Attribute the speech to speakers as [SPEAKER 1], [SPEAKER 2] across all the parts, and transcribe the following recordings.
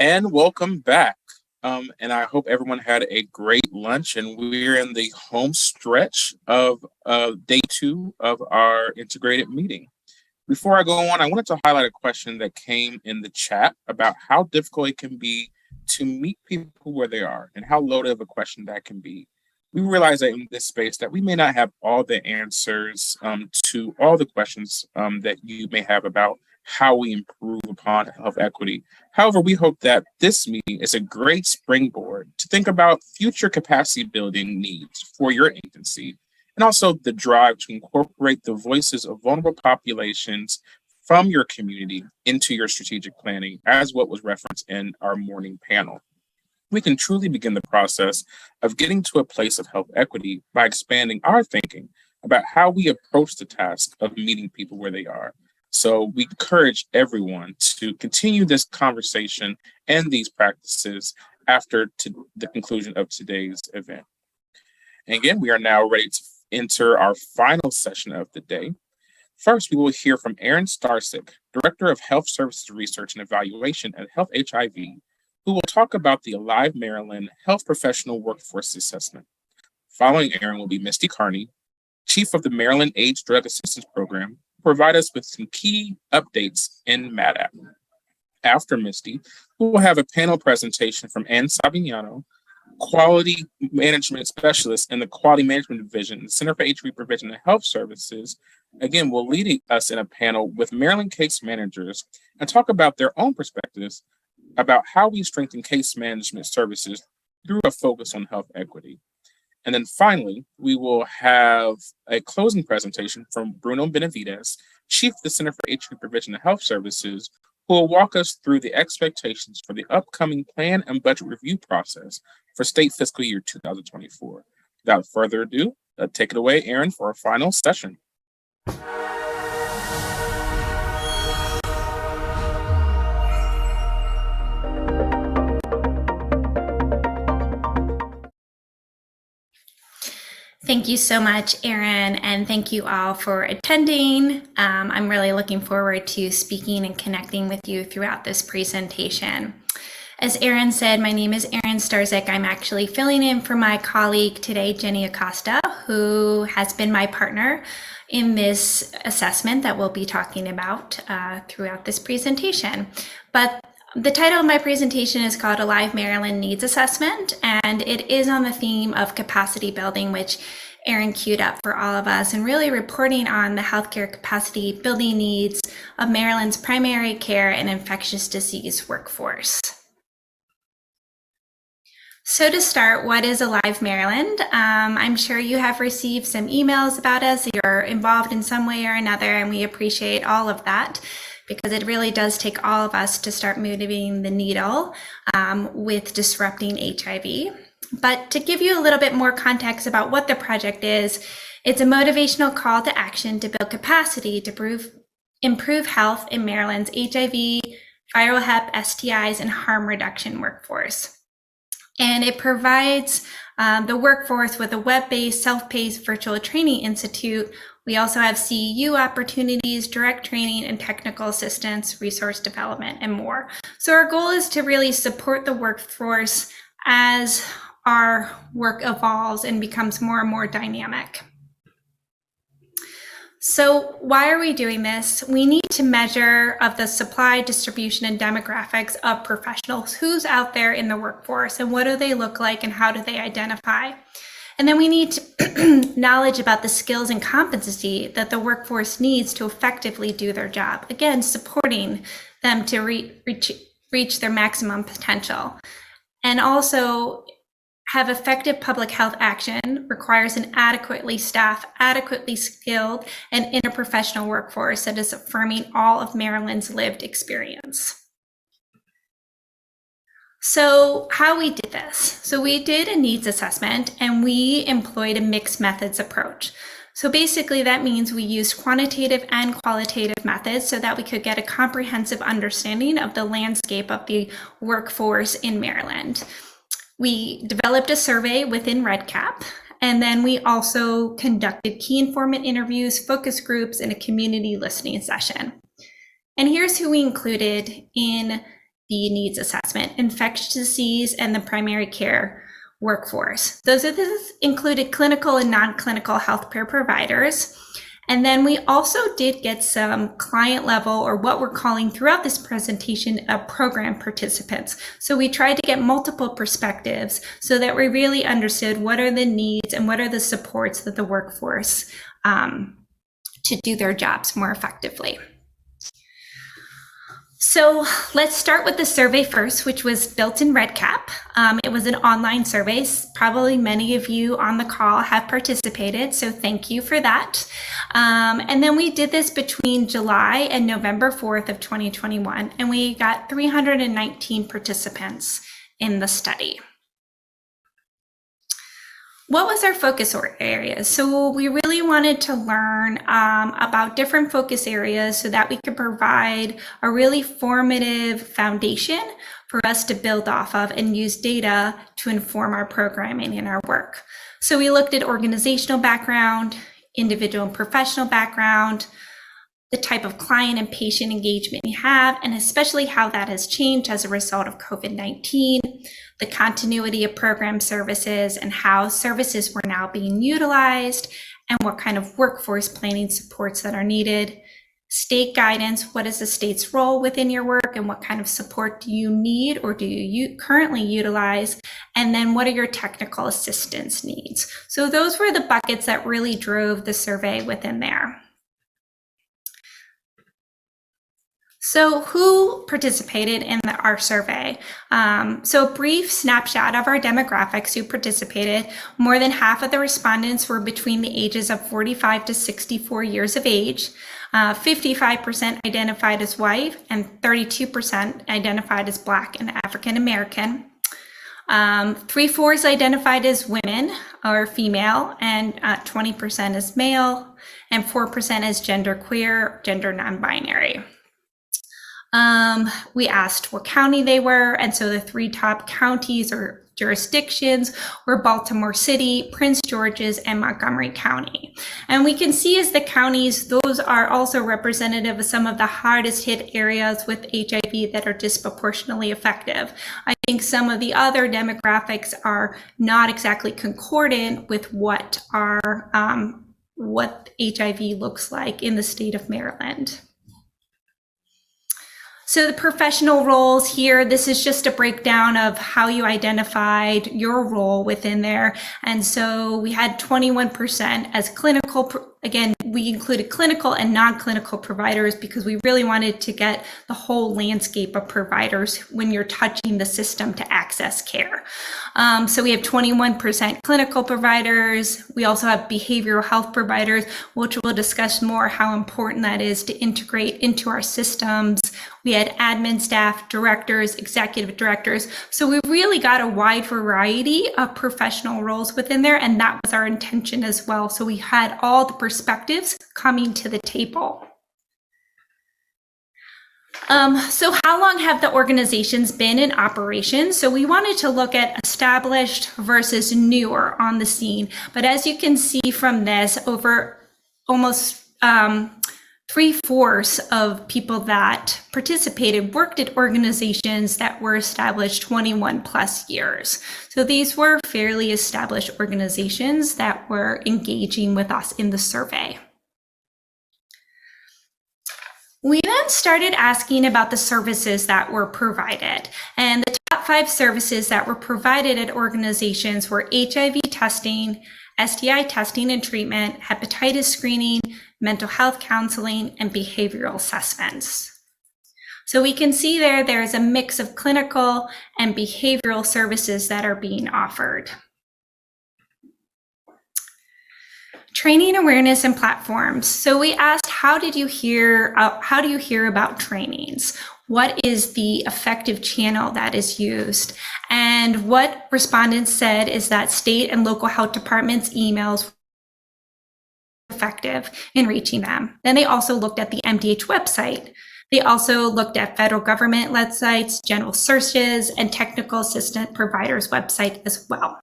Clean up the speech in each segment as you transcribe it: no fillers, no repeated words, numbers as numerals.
[SPEAKER 1] And welcome back. And I hope everyone had a great lunch. And we're in the home stretch of day 2 of our integrated meeting. Before I go on, I wanted to highlight a question that came in the chat about how difficult it can be to meet people where they are and how loaded of a question that can be. We realize that in this space that we may not have all the answers to all the questions that you may have about how we improve upon health equity. However, we hope that this meeting is a great springboard to think about future capacity building needs for your agency, and also the drive to incorporate the voices of vulnerable populations from your community into your strategic planning, as what was referenced in our morning panel. We can truly begin the process of getting to a place of health equity by expanding our thinking about how we approach the task of meeting people where they are. So we encourage everyone to continue this conversation and these practices after the conclusion of today's event. And again, we are now ready to enter our final session of the day. First, we will hear from Erin Starzyk, Director of Health Services Research and Evaluation at HealthHIV, who will talk about the Alive Maryland Health Professional Workforce Assessment. Following Erin will be Misty Carney, Chief of the Maryland AIDS Drug Assistance Program, provide us with some key updates in MADAP. After Misty, we will have a panel presentation from Ann Savignano, Quality Management Specialist in the Quality Management Division, the Center for HIV Prevention and Health Services. Again, will lead us in a panel with Maryland case managers and talk about their own perspectives about how we strengthen case management services through a focus on health equity. And then finally, we will have a closing presentation from Bruno Benavides, Chief of the Center for HIV Prevention and Health Services, who will walk us through the expectations for the upcoming plan and budget review process for state fiscal year 2024. Without further ado, take it away, Erin, for our final session.
[SPEAKER 2] Thank you so much, Erin, and thank you all for attending. I'm really looking forward to speaking and connecting with you throughout this presentation. As Erin said, my name is Erin Starzyk. I'm actually filling in for my colleague today, Jenny Acosta, who has been my partner in this assessment that we'll be talking about throughout this presentation. But the title of my presentation is called Alive Maryland Needs Assessment, and it is on the theme of capacity building, which Erin queued up for all of us, and really reporting on the healthcare capacity building needs of Maryland's primary care and infectious disease workforce. So to start, what is Alive Maryland? I'm sure you have received some emails about us. You're involved in some way or another, and we appreciate all of that, because it really does take all of us to start moving the needle with disrupting HIV. But to give you a little bit more context about what the project is, it's a motivational call to action to build capacity to improve health in Maryland's HIV, viral hep, STIs, and harm reduction workforce. And it provides the workforce with a web-based, self-paced virtual training institute. We also have CEU opportunities, direct training, and technical assistance, resource development, and more. So our goal is to really support the workforce as our work evolves and becomes more and more dynamic. So why are we doing this? We need to measure of the supply, distribution, and demographics of professionals. Who's out there in the workforce, and what do they look like, and how do they identify? And then we need knowledge about the skills and competency that the workforce needs to effectively do their job. Again, supporting them to reach their maximum potential. And also, have effective public health action requires an adequately staffed, adequately skilled, and interprofessional workforce that is affirming all of Maryland's lived experience. So how we did this? So we did a needs assessment, and we employed a mixed methods approach. So basically that means we used quantitative and qualitative methods so that we could get a comprehensive understanding of the landscape of the workforce in Maryland. We developed a survey within REDCap, and then we also conducted key informant interviews, focus groups, and a community listening session. And here's who we included in the needs assessment, infectious disease, and the primary care workforce. Those included clinical and non-clinical healthcare providers. And then we also did get some client level, or what we're calling throughout this presentation, program participants. So we tried to get multiple perspectives so that we really understood what are the needs and what are the supports that the workforce to do their jobs more effectively. So let's start with the survey first, which was built in REDCap. It was an online survey. Probably many of you on the call have participated, so thank you for that. And then we did this between July and November 4th of 2021, and we got 319 participants in the study. What was our focus areas? So we really wanted to learn about different focus areas so that we could provide a really formative foundation for us to build off of and use data to inform our programming and our work. So we looked at organizational background, individual and professional background, the type of client and patient engagement you have, and especially how that has changed as a result of COVID-19, the continuity of program services and how services were now being utilized, and what kind of workforce planning supports that are needed, state guidance, what is the state's role within your work and what kind of support do you need or do you currently utilize, and then what are your technical assistance needs. So those were the buckets that really drove the survey within there. So who participated in our survey? So a brief snapshot of our demographics who participated. More than half of the respondents were between the ages of 45 to 64 years of age. 55% identified as white and 32% identified as Black and African American. 3/4 identified as women or female, and 20% as male, and 4% as genderqueer, gender non-binary. We asked what county they were, and so the 3 top counties or jurisdictions were Baltimore City, Prince George's, and Montgomery County. And we can see as the counties, those are also representative of some of the hardest hit areas with HIV that are disproportionately effective. I think some of the other demographics are not exactly concordant with what HIV looks like in the state of Maryland. So the professional roles here, this is just a breakdown of how you identified your role within there. And so we had 21% as clinical. Again, we included clinical and non-clinical providers because we really wanted to get the whole landscape of providers when you're touching the system to access care. So we have 21% clinical providers. We also have behavioral health providers, which we'll discuss more how important that is to integrate into our systems. We had admin staff, directors, executive directors. So we really got a wide variety of professional roles within there, and that was our intention as well. So we had all the perspectives coming to the table. So how long have the organizations been in operation? So we wanted to look at established versus newer on the scene. But as you can see from this, over almost 3/4 of people that participated worked at organizations that were established 21 plus years. So these were fairly established organizations that were engaging with us in the survey. We then started asking about the services that were provided. And the top 5 services that were provided at organizations were HIV testing, STI testing and treatment, hepatitis screening, mental health counseling, and behavioral assessments. So we can see there's a mix of clinical and behavioral services that are being offered. Training, awareness, and platforms. So we asked, how do you hear about trainings? What is the effective channel that is used? And what respondents said is that state and local health departments' emails were effective in reaching them. Then they also looked at the MDH website. They also looked at federal government websites, general searches, and technical assistant providers' website as well.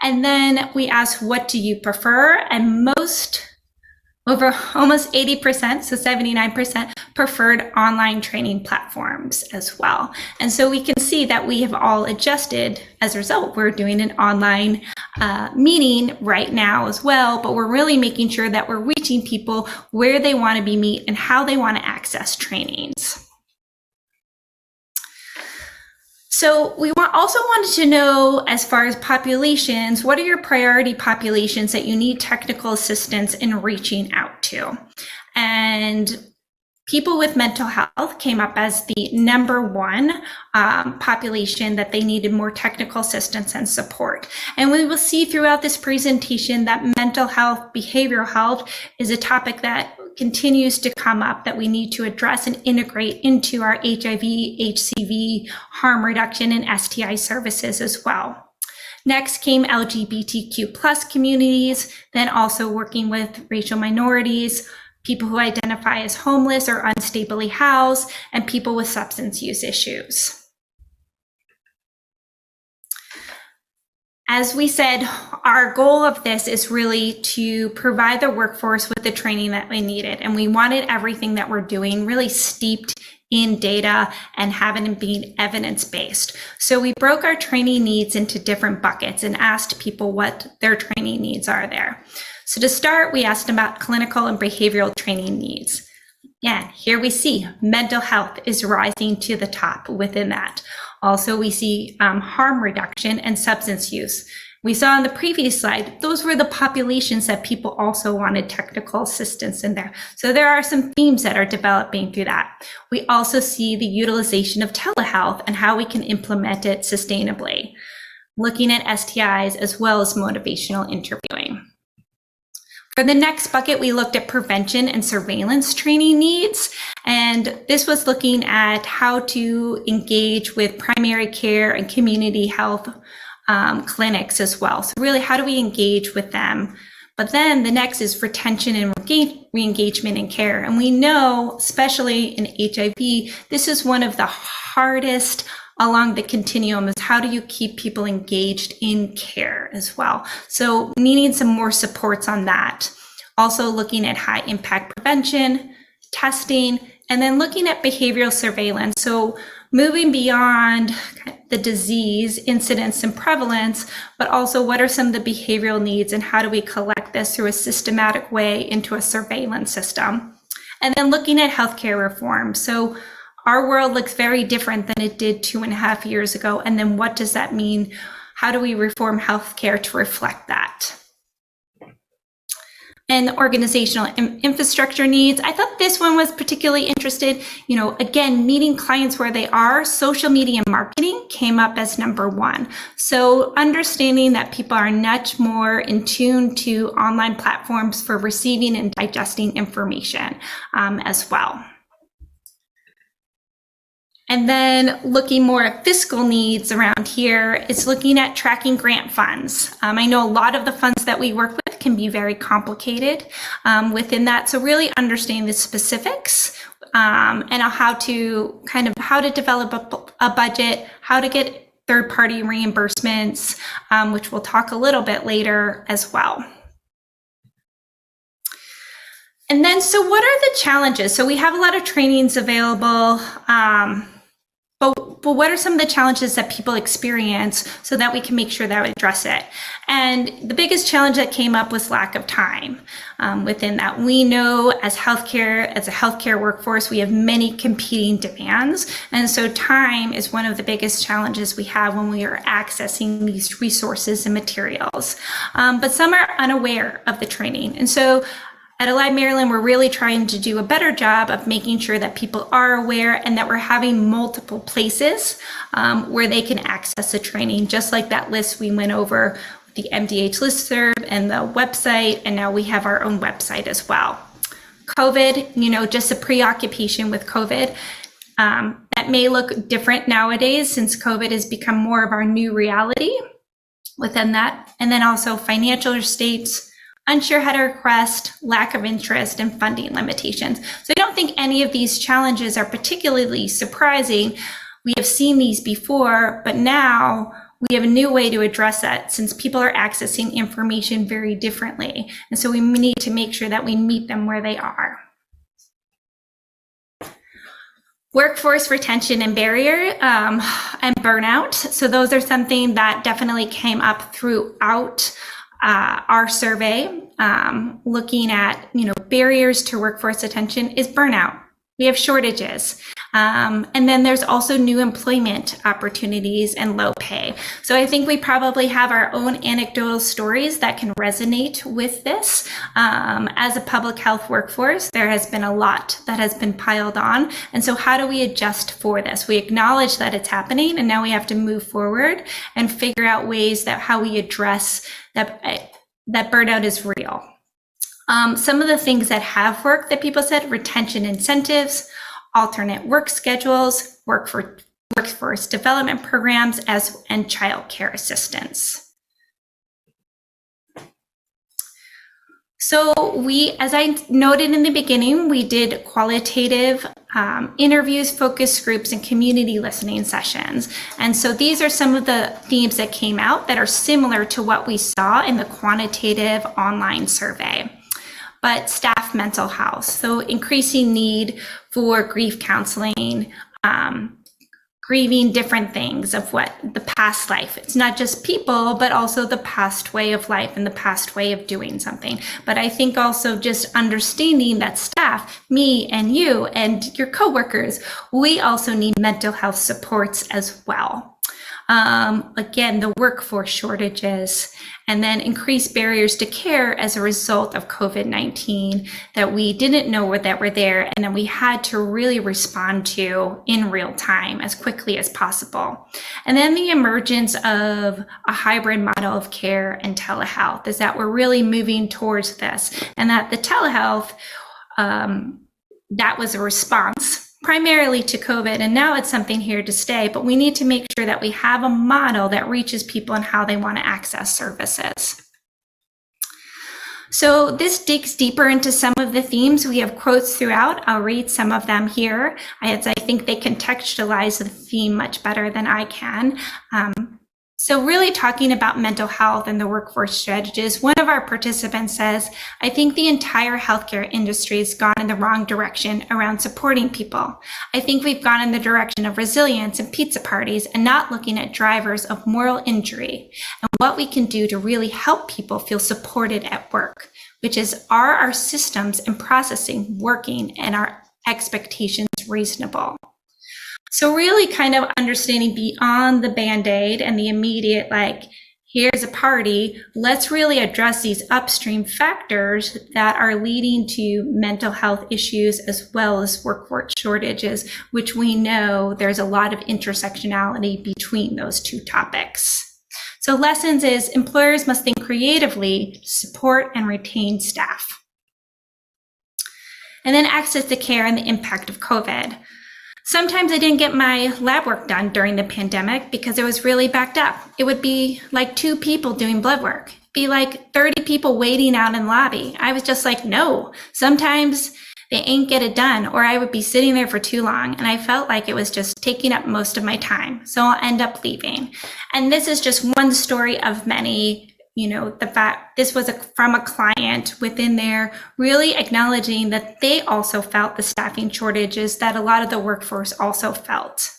[SPEAKER 2] And then we asked, what do you prefer? And most over almost 80%, so 79%, preferred online training platforms as well. And so we can see that we have all adjusted as a result. We're doing an online meeting right now as well, but we're really making sure that we're reaching people where they want to be met and how they want to access trainings. So we also wanted to know, as far as populations, what are your priority populations that you need technical assistance in reaching out to? And people with mental health came up as the #1 population that they needed more technical assistance and support. And we will see throughout this presentation that mental health, behavioral health is a topic that continues to come up that we need to address and integrate into our HIV, HCV, harm reduction, and STI services as well. Next came LGBTQ+ communities, then also working with racial minorities, people who identify as homeless or unstably housed, and people with substance use issues. As we said, our goal of this is really to provide the workforce with the training that they needed. And we wanted everything that we're doing really steeped in data and having it being evidence-based. So we broke our training needs into different buckets and asked people what their training needs are there. So to start, we asked about clinical and behavioral training needs. Yeah, here we see mental health is rising to the top within that. Also, we see harm reduction and substance use. We saw on the previous slide, those were the populations that people also wanted technical assistance in there. So there are some themes that are developing through that. We also see the utilization of telehealth and how we can implement it sustainably, looking at STIs as well as motivational interviewing. For the next bucket, we looked at prevention and surveillance training needs. And this was looking at how to engage with primary care and community health clinics as well. So really, how do we engage with them? But then the next is retention and re-engagement in care. And we know, especially in HIV, this is one of the hardest along the continuum, is how do you keep people engaged in care as well? So needing some more supports on that. Also looking at high impact prevention, testing, and then looking at behavioral surveillance. So moving beyond the disease incidence and prevalence, but also what are some of the behavioral needs and how do we collect this through a systematic way into a surveillance system? And then looking at healthcare reform. So our world looks very different than it did 2.5 years ago. And then what does that mean? How do we reform healthcare to reflect that? And organizational infrastructure needs. I thought this one was particularly interested, again, meeting clients where they are. Social media marketing came up as #1. So understanding that people are much more in tune to online platforms for receiving and digesting information as well. And then looking more at fiscal needs around here is looking at tracking grant funds. I know a lot of the funds that we work with can be very complicated within that. So really understanding the specifics and how to develop a budget, how to get third-party reimbursements, which we'll talk a little bit later as well. And then, so what are the challenges? So we have a lot of trainings available, but what are some of the challenges that people experience so that we can make sure that we address it? And the biggest challenge that came up was lack of time within that. We know as a healthcare workforce, we have many competing demands. And so time is one of the biggest challenges we have when we are accessing these resources and materials. But some are unaware of the training. And so at Alive Maryland, we're really trying to do a better job of making sure that people are aware and that we're having multiple places where they can access the training, just like that list we went over with the MDH listserv and the website, and now we have our own website as well. COVID, just a preoccupation with COVID. That may look different nowadays since COVID has become more of our new reality within that. And then also financial states, unsure how to request, lack of interest, and funding limitations. So I don't think any of these challenges are particularly surprising. We have seen these before, but now we have a new way to address that since people are accessing information very differently. And so we need to make sure that we meet them where they are. Workforce retention and barrier and burnout. So those are something that definitely came up throughout our survey. Looking at, barriers to workforce retention is burnout. We have shortages. And then there's also new employment opportunities and low pay. So I think we probably have our own anecdotal stories that can resonate with this. As a public health workforce, there has been a lot that has been piled on. And so how do we adjust for this? We acknowledge that it's happening, and now we have to move forward and figure out ways that how we address that burnout is real. Some of the things that have worked that people said: retention incentives, alternate work schedules, workforce development programs, and child care assistance. So as I noted in the beginning, we did qualitative interviews, focus groups, and community listening sessions. And so these are some of the themes that came out that are similar to what we saw in the quantitative online survey. But staff mental health, so increasing need for grief counseling, grieving different things of what the past life. It's not just people, but also the past way of life and the past way of doing something. But I think also just understanding that staff, me and you and your coworkers, we also need mental health supports as well. Again, the workforce shortages, and then increased barriers to care as a result of COVID-19 that we didn't know that were there, and then we had to really respond to in real time as quickly as possible. And then the emergence of a hybrid model of care and telehealth is that we're really moving towards this, and that the telehealth, that was a response primarily to COVID, and now it's something here to stay, but we need to make sure that we have a model that reaches people and how they want to access services. So this digs deeper into some of the themes. We have quotes throughout. I'll read some of them here. I think they contextualize the theme much better than I can. So really talking about mental health and the workforce strategies, one of our participants says, I think the entire healthcare industry has gone in the wrong direction around supporting people. I think we've gone in the direction of resilience and pizza parties and not looking at drivers of moral injury and what we can do to really help people feel supported at work, which is, are our systems and processing working and our expectations reasonable? So really kind of understanding beyond the Band-Aid and the immediate, like, here's a party, let's really address these upstream factors that are leading to mental health issues as well as workforce shortages, which we know there's a lot of intersectionality between those two topics. So lessons is employers must think creatively to support and retain staff. And then access to care and the impact of COVID. Sometimes I didn't get my lab work done during the pandemic because it was really backed up. It would be like 2 people doing blood work, be like 30 people waiting out in the lobby. I was just like, no, sometimes they ain't get it done, or I would be sitting there for too long. And I felt like it was just taking up most of my time. So I'll end up leaving. And this is just one story of many. The fact this was from a client within there, really acknowledging that they also felt the staffing shortages that a lot of the workforce also felt.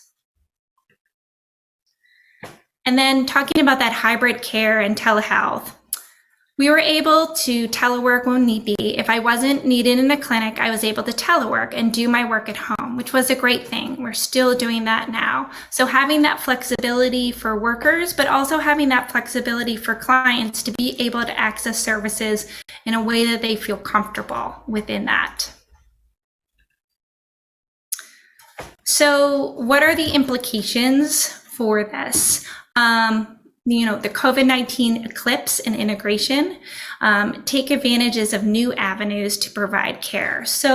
[SPEAKER 2] And then talking about that hybrid care and telehealth. We were able to telework when need be. If I wasn't needed in a clinic, I was able to telework and do my work at home, which was a great thing. We're still doing that now. So having that flexibility for workers, but also having that flexibility for clients to be able to access services in a way that they feel comfortable within that. So what are the implications for this? The COVID-19 eclipse and integration, take advantages of new avenues to provide care. So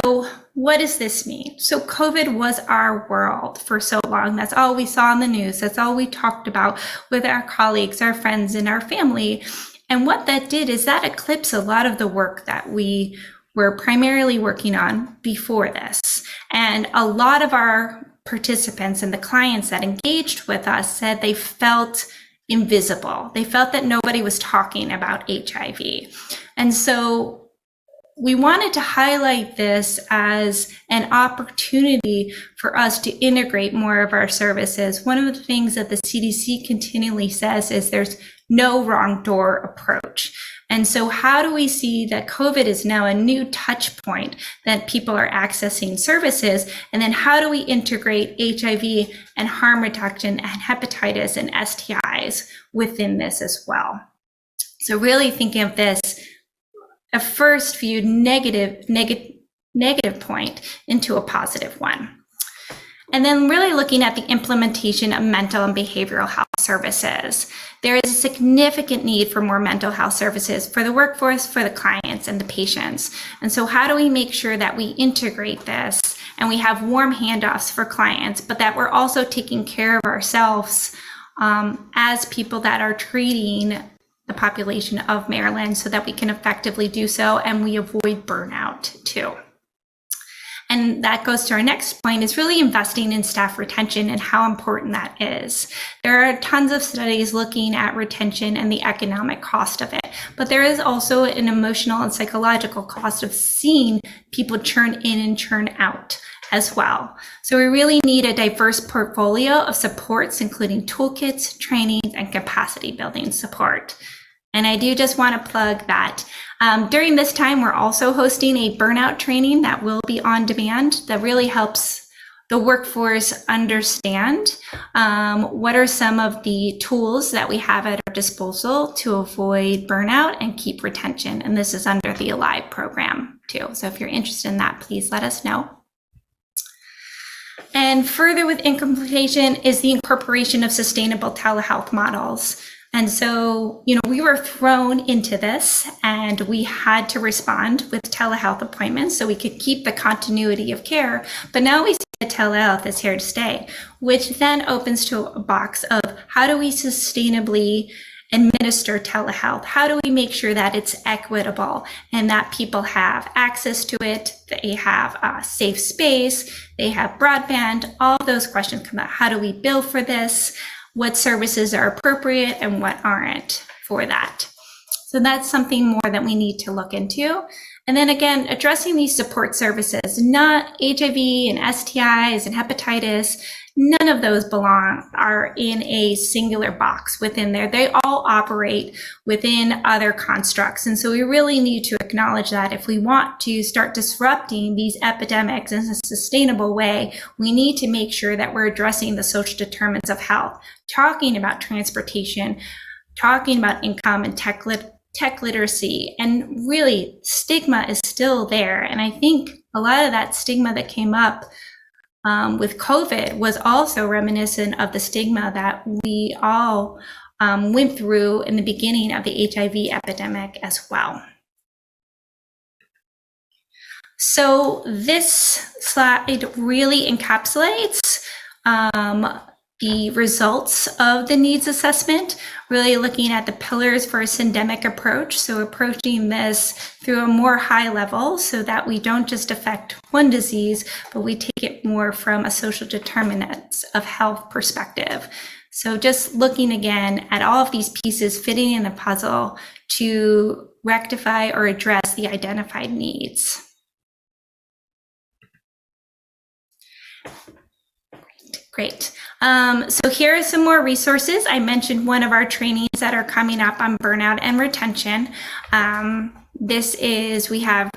[SPEAKER 2] what does this mean? So COVID was our world for so long. That's all we saw in the news. That's all we talked about with our colleagues, our friends, and our family. And what that did is that eclipsed a lot of the work that we were primarily working on before this. And a lot of our participants and the clients that engaged with us said they felt invisible. They felt that nobody was talking about HIV. And so we wanted to highlight this as an opportunity for us to integrate more of our services. One of the things that the CDC continually says is there's no wrong door approach. And so how do we see that COVID is now a new touch point that people are accessing services? And then how do we integrate HIV and harm reduction and hepatitis and STIs within this as well? So really thinking of this, a first viewed negative point into a positive one. And then really looking at the implementation of mental and behavioral health services. There is a significant need for more mental health services for the workforce, for the clients and the patients. And so how do we make sure that we integrate this and we have warm handoffs for clients, but that we're also taking care of ourselves as people that are treating the population of Maryland so that we can effectively do so and we avoid burnout too. And that goes to our next point, is really investing in staff retention and how important that is. There are tons of studies looking at retention and the economic cost of it, but there is also an emotional and psychological cost of seeing people churn in and churn out as well. So we really need a diverse portfolio of supports, including toolkits, trainings, and capacity building support. And I do just want to plug that during this time, we're also hosting a burnout training that will be on demand that really helps the workforce understand what are some of the tools that we have at our disposal to avoid burnout and keep retention. And this is under the Alive program too. So if you're interested in that, please let us know. And further with implementation is the incorporation of sustainable telehealth models. And so, we were thrown into this and we had to respond with telehealth appointments so we could keep the continuity of care. But now we see that telehealth is here to stay, which then opens to a box of how do we sustainably administer telehealth? How do we make sure that it's equitable and that people have access to it, they have a safe space, they have broadband, all of those questions come out. How do we bill for this? What services are appropriate and what aren't for that. So that's something more that we need to look into. And then again, addressing these support services, not HIV and STIs and hepatitis, none of those are in a singular box within there. They all operate within other constructs. And so we really need to acknowledge that if we want to start disrupting these epidemics in a sustainable way, we need to make sure that we're addressing the social determinants of health, talking about transportation, talking about income and tech literacy. And really, stigma is still there. And I think a lot of that stigma that came up with COVID was also reminiscent of the stigma that we all went through in the beginning of the HIV epidemic as well. So this slide really encapsulates the results of the needs assessment, really looking at the pillars for a syndemic approach. So approaching this through a more high level so that we don't just affect one disease, but we take it more from a social determinants of health perspective. So just looking again at all of these pieces fitting in the puzzle to rectify or address the identified needs. Great. So here are some more resources. I mentioned one of our trainings that are coming up on burnout and retention. We have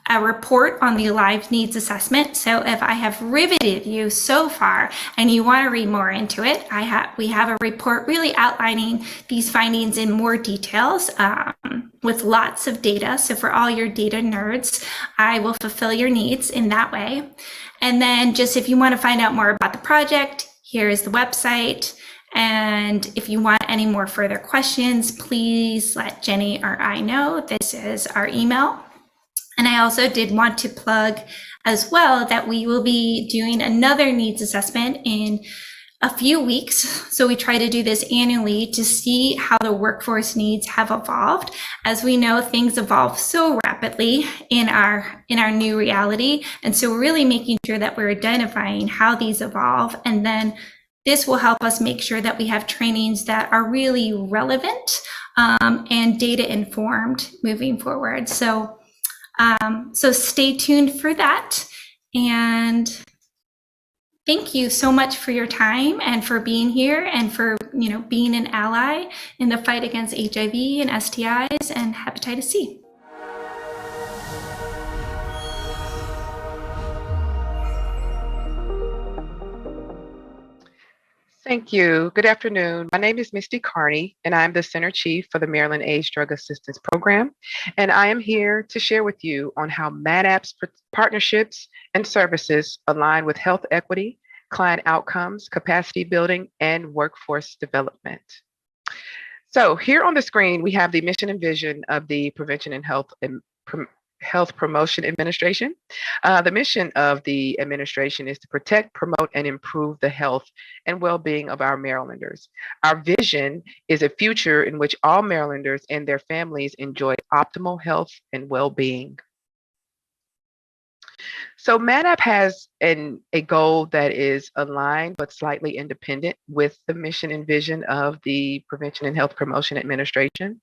[SPEAKER 2] a report on the Alive Needs Assessment. So if I have riveted you so far and you want to read more into it, we have a report really outlining these findings in more details with lots of data. So for all your data nerds, I will fulfill your needs in that way. And then just if you want to find out more about the project, here is the website. And if you want any more further questions, please let Jenny or I know. This is our email. And I also did want to plug as well that we will be doing another needs assessment in a few weeks. So we try to do this annually to see how the workforce needs have evolved. As we know, things evolve so rapidly in our new reality. And so we're really making sure that we're identifying how these evolve. And then this will help us make sure that we have trainings that are really relevant and data informed moving forward. So stay tuned for that. And thank you so much for your time and for being here and for being an ally in the fight against HIV and STIs and hepatitis C.
[SPEAKER 3] Thank you. Good afternoon. My name is Misty Carney, and I'm the Center Chief for the Maryland AIDS Drug Assistance Program. And I am here to share with you on how MADAP's partnerships and services align with health equity, client outcomes, capacity building, and workforce development. So here on the screen, we have the mission and vision of the Prevention and Health Promotion Administration. The mission of the administration is to protect, promote, and improve the health and well-being of our Marylanders. Our vision is a future in which all Marylanders and their families enjoy optimal health and well-being. So MADAP has a goal that is aligned but slightly independent with the mission and vision of the Prevention and Health Promotion Administration.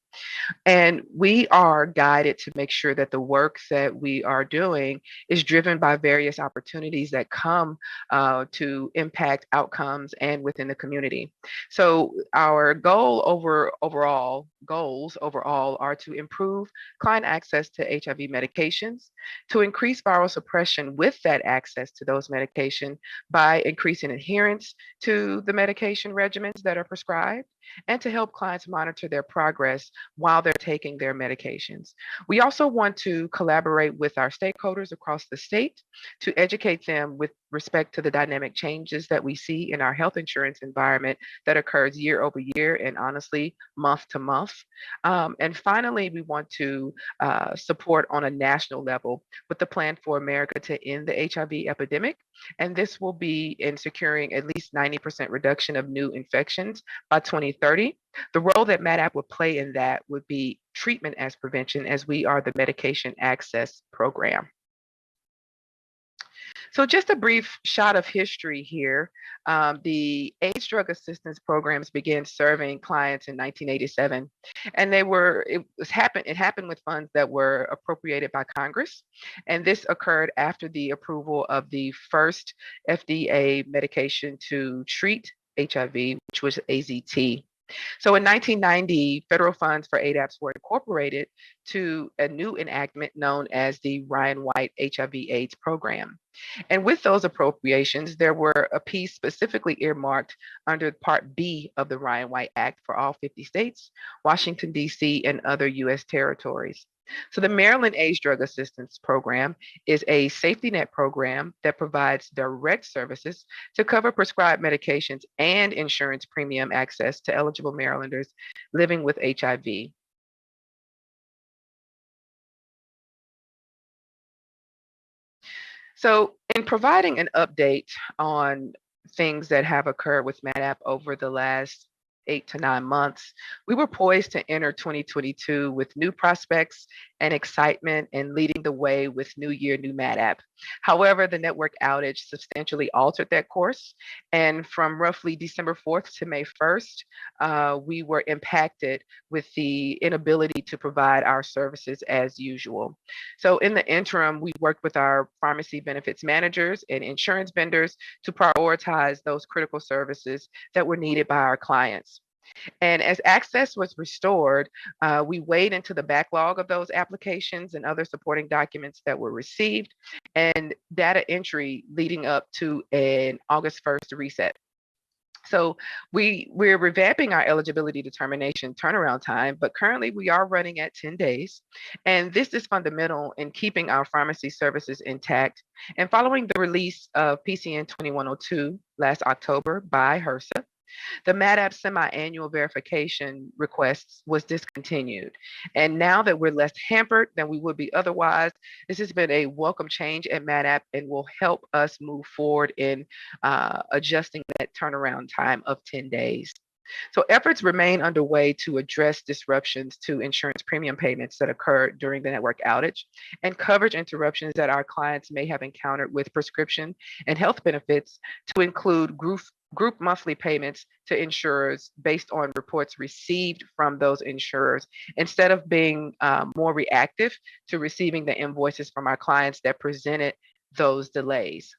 [SPEAKER 3] And we are guided to make sure that the work that we are doing is driven by various opportunities that come to impact outcomes and within the community. So our overall goals are to improve client access to HIV medications, to increase viral suppression with that access to those medications by increasing adherence to the medication regimens that are prescribed, and to help clients monitor their progress while they're taking their medications. We also want to collaborate with our stakeholders across the state to educate them with respect to the dynamic changes that we see in our health insurance environment that occurs year over year and honestly month to month. And finally, we want to support on a national level with the Plan for America to end the HIV epidemic. And this will be in securing at least 90% reduction of new infections by 2030. The role that MADAP would play in that would be treatment as prevention, as we are the medication access program. So just a brief shot of history here. The AIDS drug assistance programs began serving clients in 1987, and it happened with funds that were appropriated by Congress. And this occurred after the approval of the first FDA medication to treat HIV, which was AZT. So in 1990, federal funds for ADAPs were incorporated to a new enactment known as the Ryan White HIV/AIDS program. And with those appropriations, there were a piece specifically earmarked under Part B of the Ryan White Act for all 50 states, Washington, D.C., and other U.S. territories. So the Maryland AIDS Drug Assistance Program is a safety net program that provides direct services to cover prescribed medications and insurance premium access to eligible Marylanders living with HIV. So in providing an update on things that have occurred with MADAP over the last 8 to 9 months, we were poised to enter 2022 with new prospects and excitement and leading the way with New Year, New MADAP. However, the network outage substantially altered that course. And from roughly December 4th to May 1st, we were impacted with the inability to provide our services as usual. So in the interim, we worked with our pharmacy benefits managers and insurance vendors to prioritize those critical services that were needed by our clients. And as access was restored, we weighed into the backlog of those applications and other supporting documents that were received and data entry leading up to an August 1st reset. So we're revamping our eligibility determination turnaround time, but currently we are running at 10 days. And this is fundamental in keeping our pharmacy services intact. And following the release of PCN 2102 last October by HRSA, the MADAP semi-annual verification requests was discontinued. And now that we're less hampered than we would be otherwise, this has been a welcome change at MADAP and will help us move forward in adjusting that turnaround time of 10 days. So efforts remain underway to address disruptions to insurance premium payments that occurred during the network outage and coverage interruptions that our clients may have encountered with prescription and health benefits, to include group monthly payments to insurers based on reports received from those insurers instead of being more reactive to receiving the invoices from our clients that presented those delays.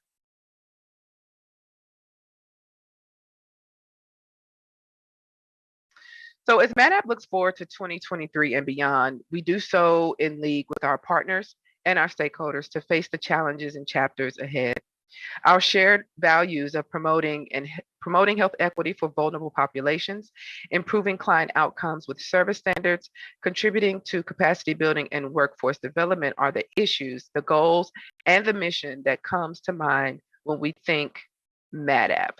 [SPEAKER 3] So as MADAP looks forward to 2023 and beyond, we do so in league with our partners and our stakeholders to face the challenges and chapters ahead. Our shared values of promoting health equity for vulnerable populations, improving client outcomes with service standards, contributing to capacity building and workforce development are the issues, the goals, and the mission that comes to mind when we think MADAP.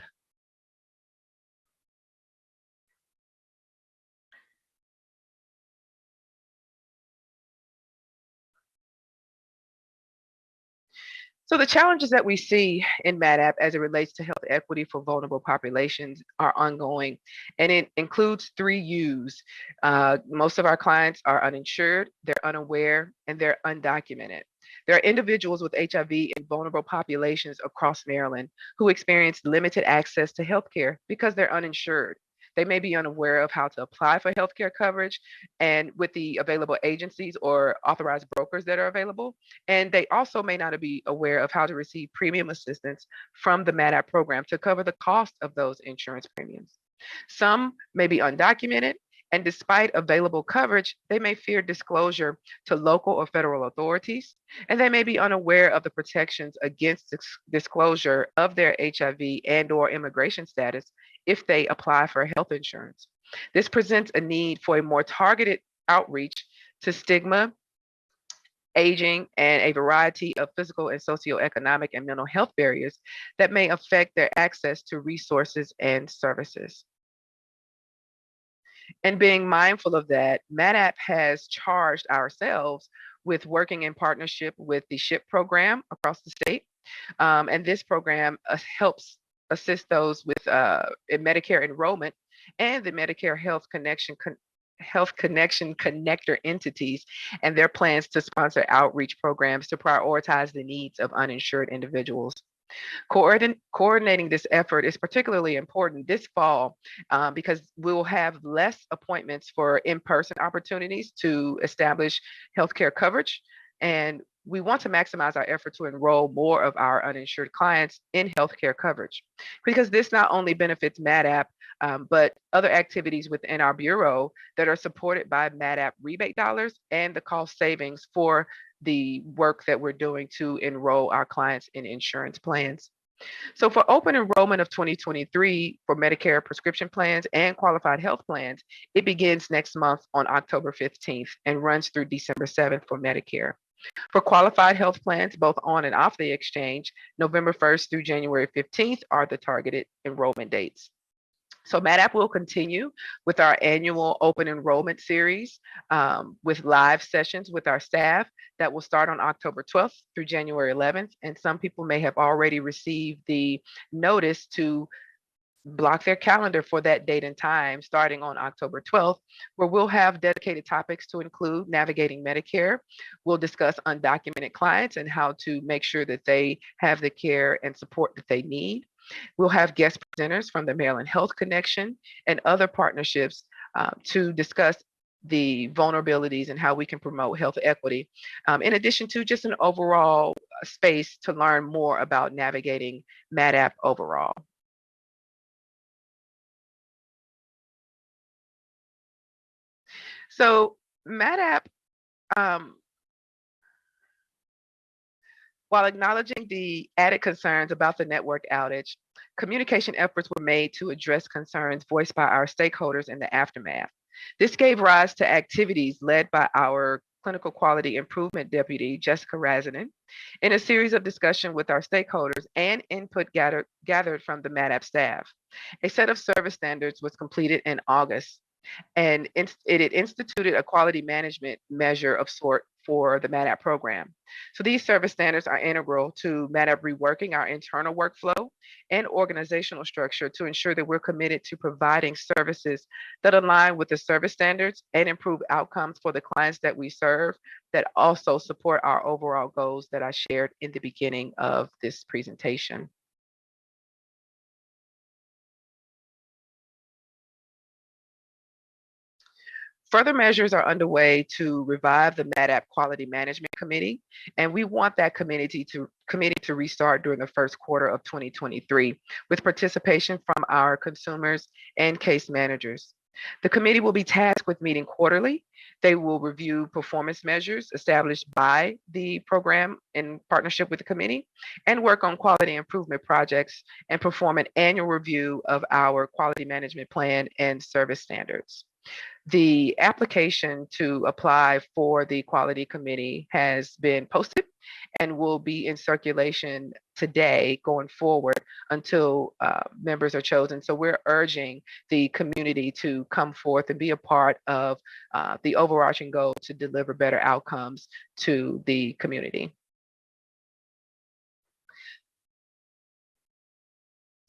[SPEAKER 3] So the challenges that we see in MADAP as it relates to health equity for vulnerable populations are ongoing, and it includes 3 U's. Most of our clients are uninsured, they're unaware, and they're undocumented. There are individuals with HIV in vulnerable populations across Maryland who experience limited access to healthcare because they're uninsured. They may be unaware of how to apply for healthcare coverage and with the available agencies or authorized brokers that are available. And they also may not be aware of how to receive premium assistance from the MADAP program to cover the cost of those insurance premiums. Some may be undocumented, and despite available coverage, they may fear disclosure to local or federal authorities, and they may be unaware of the protections against disclosure of their HIV and/or immigration status if they apply for health insurance. This presents a need for a more targeted outreach to stigma, aging, and a variety of physical and socioeconomic and mental health barriers that may affect their access to resources and services. And being mindful of that, MADAP has charged ourselves with working in partnership with the SHIP program across the state. And this program helps assist those with Medicare enrollment and the Medicare Health Connection connector entities and their plans to sponsor outreach programs to prioritize the needs of uninsured individuals. Coordinating this effort is particularly important this fall because we'll have less appointments for in-person opportunities to establish healthcare coverage. And we want to maximize our effort to enroll more of our uninsured clients in healthcare coverage because this not only benefits MADAP, but other activities within our bureau that are supported by MADAP rebate dollars and the cost savings for the work that we're doing to enroll our clients in insurance plans. So for open enrollment of 2023 for Medicare prescription plans and qualified health plans, it begins next month on October 15th and runs through December 7th for Medicare. For qualified health plans, both on and off the exchange, November 1st through January 15th are the targeted enrollment dates. So MADAP will continue with our annual open enrollment series with live sessions with our staff that will start on October 12th through January 11th. And some people may have already received the notice to block their calendar for that date and time starting on October 12th, where we'll have dedicated topics to include navigating Medicare. We'll discuss undocumented clients and how to make sure that they have the care and support that they need. We'll have guest presenters from the Maryland Health Connection and other partnerships to discuss the vulnerabilities and how we can promote health equity, in addition to just an overall space to learn more about navigating MADAP overall. So MADAP, while acknowledging the added concerns about the network outage, communication efforts were made to address concerns voiced by our stakeholders in the aftermath. This gave rise to activities led by our Clinical Quality Improvement Deputy, Jessica Razinen, in a series of discussion with our stakeholders and input gathered from the MADAP staff. A set of service standards was completed in August, and it instituted a quality management measure of sort for the MADAP program. So these service standards are integral to MADAP reworking our internal workflow and organizational structure to ensure that we're committed to providing services that align with the service standards and improve outcomes for the clients that we serve that also support our overall goals that I shared in the beginning of this presentation. Further measures are underway to revive the MADAP Quality Management Committee, and we want that committee to restart during the first quarter of 2023 with participation from our consumers and case managers. The committee will be tasked with meeting quarterly. They will review performance measures established by the program in partnership with the committee and work on quality improvement projects and perform an annual review of our quality management plan and service standards. The application to apply for the quality committee has been posted and will be in circulation today going forward until members are chosen. So we're urging the community to come forth and be a part of the overarching goal to deliver better outcomes to the community.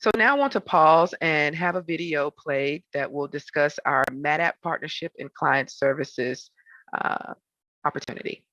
[SPEAKER 3] So now I want to pause and have a video played that will discuss our MADAP partnership and client services opportunity.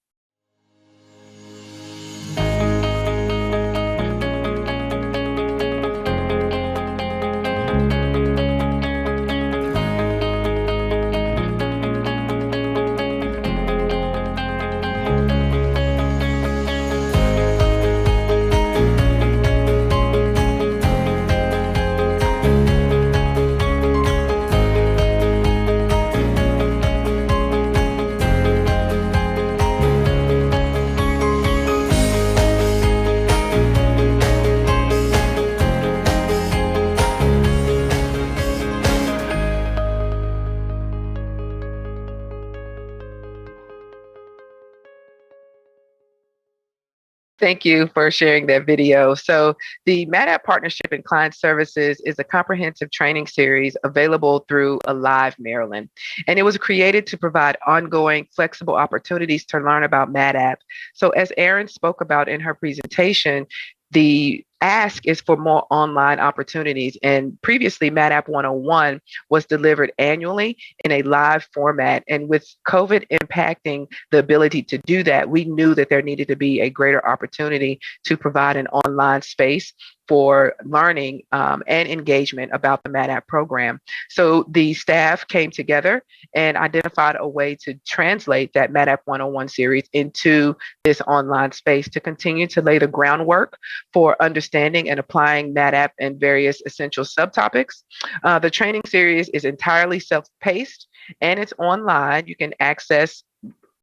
[SPEAKER 3] Thank you for sharing that video. So the MADAP Partnership and Client Services is a comprehensive training series available through Alive Maryland. And it was created to provide ongoing flexible opportunities to learn about MADAP. So as Erin spoke about in her presentation, the ask is for more online opportunities. And previously, MADAP 101 was delivered annually in a live format. And with COVID impacting the ability to do that, we knew that there needed to be a greater opportunity to provide an online space for learning and engagement about the MADAP program. So the staff came together and identified a way to translate that MADAP 101 series into this online space to continue to lay the groundwork for understanding and applying MADAP and various essential subtopics. The training series is entirely self-paced and it's online. You can access,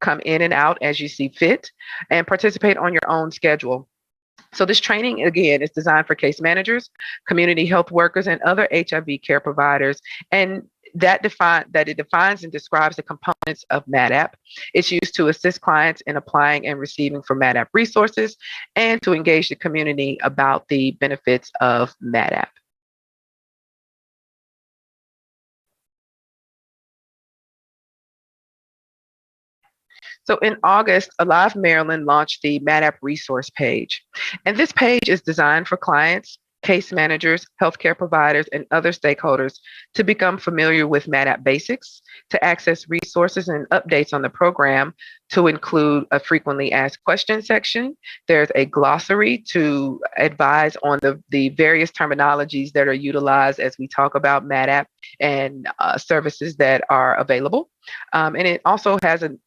[SPEAKER 3] come in and out as you see fit, and participate on your own schedule. So this training, again, is designed for case managers, community health workers, and other HIV care providers. And it defines and describes the components of MADAP. It's used to assist clients in applying and receiving for MADAP resources and to engage the community about the benefits of MADAP. So in August, Alive Maryland launched the MADAP resource page. And this page is designed for clients, case managers, healthcare providers, and other stakeholders to become familiar with MADAP basics, to access resources and updates on the program, to include a frequently asked questions section. There's a glossary to advise on the various terminologies that are utilized as we talk about MADAP and services that are available. And it also has an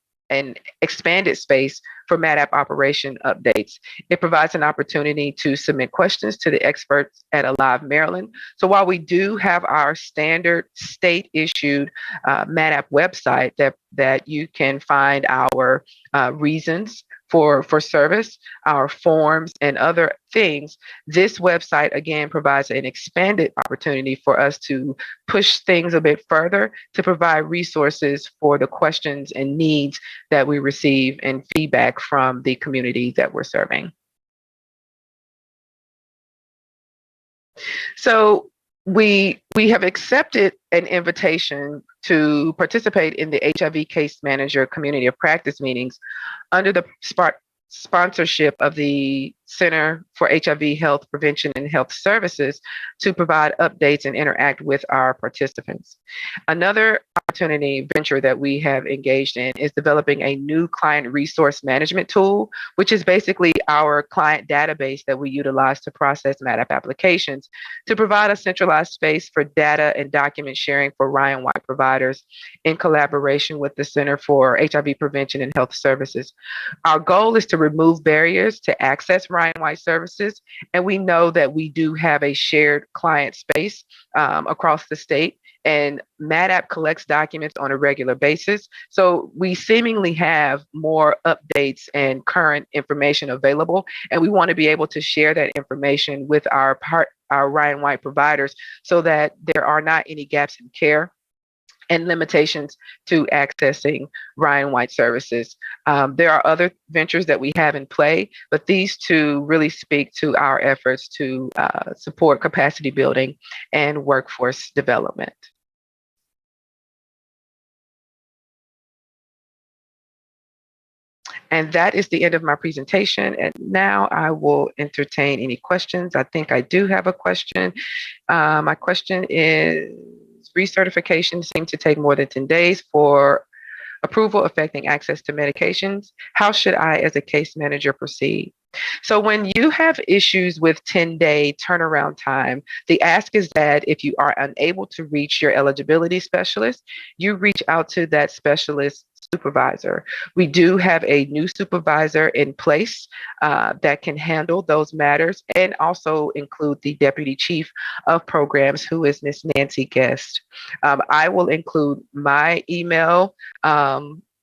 [SPEAKER 3] expanded space for MADAP operation updates. It provides an opportunity to submit questions to the experts at Alive Maryland. So while we do have our standard state-issued MADAP website that you can find our reasons for service, our forms, and other things, this website, again, provides an expanded opportunity for us to push things a bit further to provide resources for the questions and needs that we receive and feedback from the community that we're serving. So we have accepted an invitation to participate in the HIV Case Manager Community of Practice meetings under the sponsorship of the Center for HIV Health Prevention and Health Services to provide updates and interact with our participants. Another opportunity opportunity venture that we have engaged in is developing a new client resource management tool, which is basically our client database that we utilize to process MADAP applications to provide a centralized space for data and document sharing for Ryan-wide providers in collaboration with the Center for HIV Prevention and Health Services. Our goal is to remove barriers to access Ryan-wide services, and we know that we do have a shared client space across the state, and MADAP collects documents on a regular basis. So we seemingly have more updates and current information available, and we want to be able to share that information with our Ryan-wide providers so that there are not any gaps in care and limitations to accessing Ryan-wide services. There are other ventures that we have in play, but these two really speak to our efforts to support capacity building and workforce development. And that is the end of my presentation. And now I will entertain any questions. I think I do have a question. My question is, recertification seems to take more than 10 days for approval affecting access to medications. How should I, as a case manager, proceed? So when you have issues with 10-day turnaround time, the ask is that if you are unable to reach your eligibility specialist, you reach out to that specialist supervisor. We do have a new supervisor in place that can handle those matters, and also include the deputy chief of programs, who is Miss Nancy Guest. I will include my email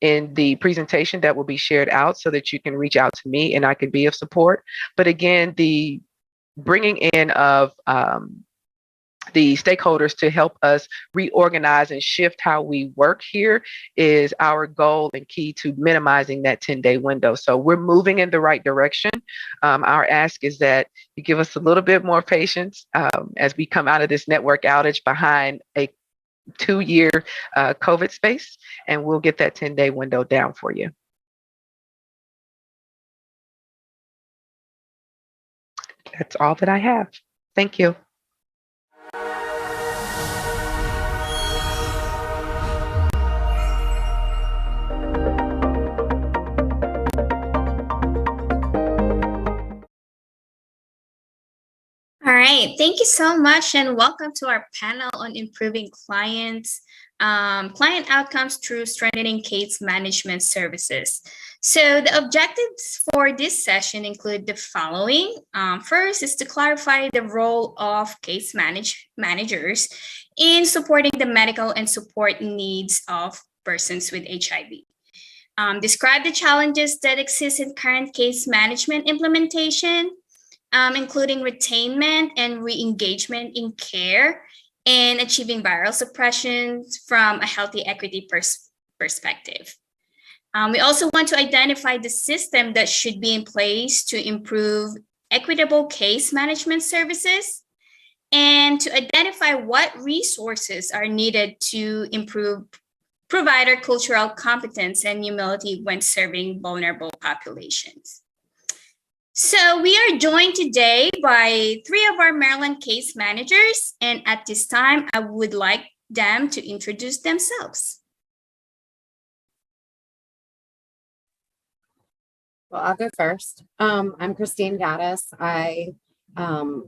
[SPEAKER 3] in the presentation that will be shared out so that you can reach out to me and I can be of support. But again, the bringing in of the stakeholders to help us reorganize and shift how we work here is our goal and key to minimizing that 10-day window. So we're moving in the right direction. Our ask is that you give us a little bit more patience as we come out of this network outage behind a 2-year COVID space, and we'll get that 10-day window down for you. That's all that I have. Thank you.
[SPEAKER 4] All right, thank you so much, and welcome to our panel on improving client outcomes through strengthening case management services. So the objectives for this session include the following. First is to clarify the role of case managers in supporting the medical and support needs of persons with HIV. Describe the challenges that exist in current case management implementation, including retainment and re-engagement in care, and achieving viral suppression from a healthy equity perspective. We also want to identify the system that should be in place to improve equitable case management services, and to identify what resources are needed to improve provider cultural competence and humility when serving vulnerable populations. So we are joined today by 3 of our Maryland case managers, and at this time, I would like them to introduce themselves.
[SPEAKER 5] Well, I'll go first. I'm Kristine Gaddis. I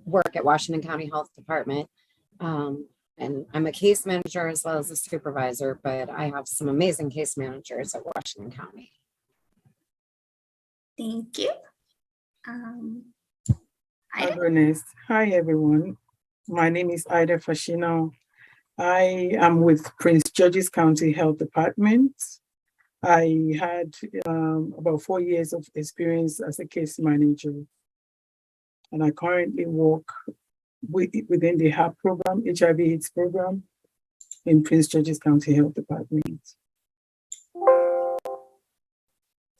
[SPEAKER 5] work at Washington County Health Department, and I'm a case manager as well as a supervisor, but I have some amazing case managers at Washington County.
[SPEAKER 4] Thank you.
[SPEAKER 6] Hi, Bernice. Hi, everyone. My name is Fashina. I am with Prince George's County Health Department. I had about 4 years of experience as a case manager, and I currently work within the HAP program, HIV/AIDS program, in Prince George's County Health Department.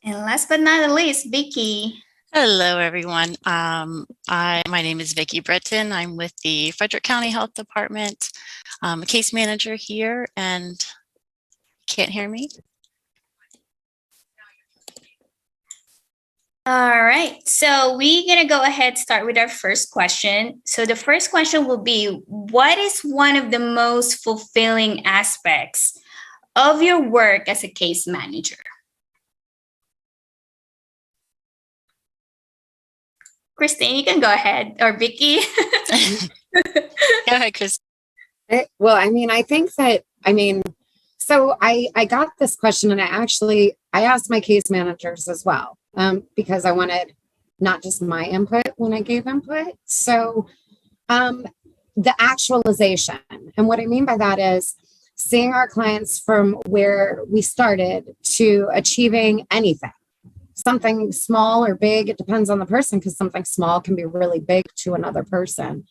[SPEAKER 4] And last but not least, Vicki.
[SPEAKER 7] Hello, everyone. My name is Vicki Britton. I'm with the Frederick County Health Department. I'm a case manager here, and can't hear me.
[SPEAKER 4] All right, so we're gonna go ahead and start with our first question. So the first question will be, what is one of the most fulfilling aspects of your work as a case manager? Kristine, you can go ahead, or Vicki.
[SPEAKER 7] Go ahead, Chris.
[SPEAKER 5] Well, I think that, so I got this question, and I asked my case managers as well, because I wanted not just my input when I gave input. So the actualization, and what I mean by that is seeing our clients from where we started to achieving anything, something small or big. It depends on the person, because something small can be really big to another person.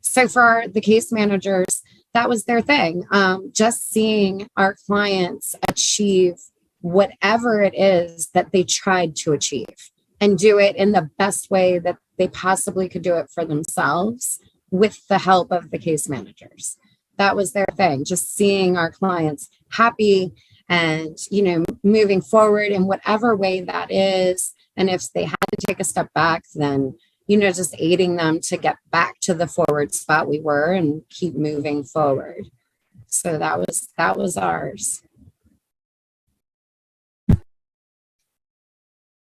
[SPEAKER 5] So for the case managers, that was their thing. Just seeing our clients achieve whatever it is that they tried to achieve, and do it in the best way that they possibly could do it for themselves with the help of the case managers. That was their thing, just seeing our clients happy and, moving forward in whatever way that is. And if they had to take a step back, then, just aiding them to get back to the forward spot we were and keep moving forward. So that was ours.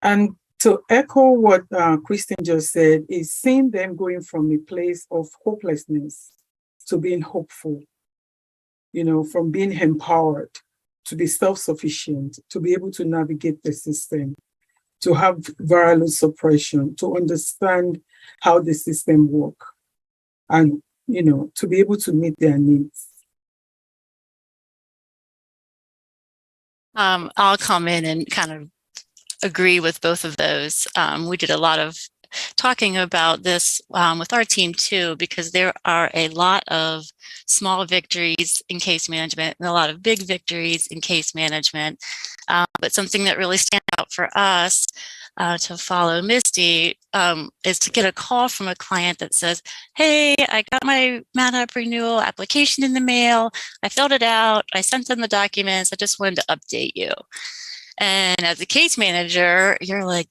[SPEAKER 6] And to echo what Kristine just said, is seeing them going from a place of hopelessness to being hopeful, from being empowered to be self-sufficient, to be able to navigate the system, to have viral suppression, to understand how the system works, and, to be able to meet their needs.
[SPEAKER 7] I'll come in and kind of agree with both of those. We did a lot of talking about this with our team too, because there are a lot of small victories in case management and a lot of big victories in case management. But something that really stands out for us to follow Misty is to get a call from a client that says, hey, I got my MADAP renewal application in the mail. I filled it out. I sent them the documents. I just wanted to update you. And as a case manager, you're like,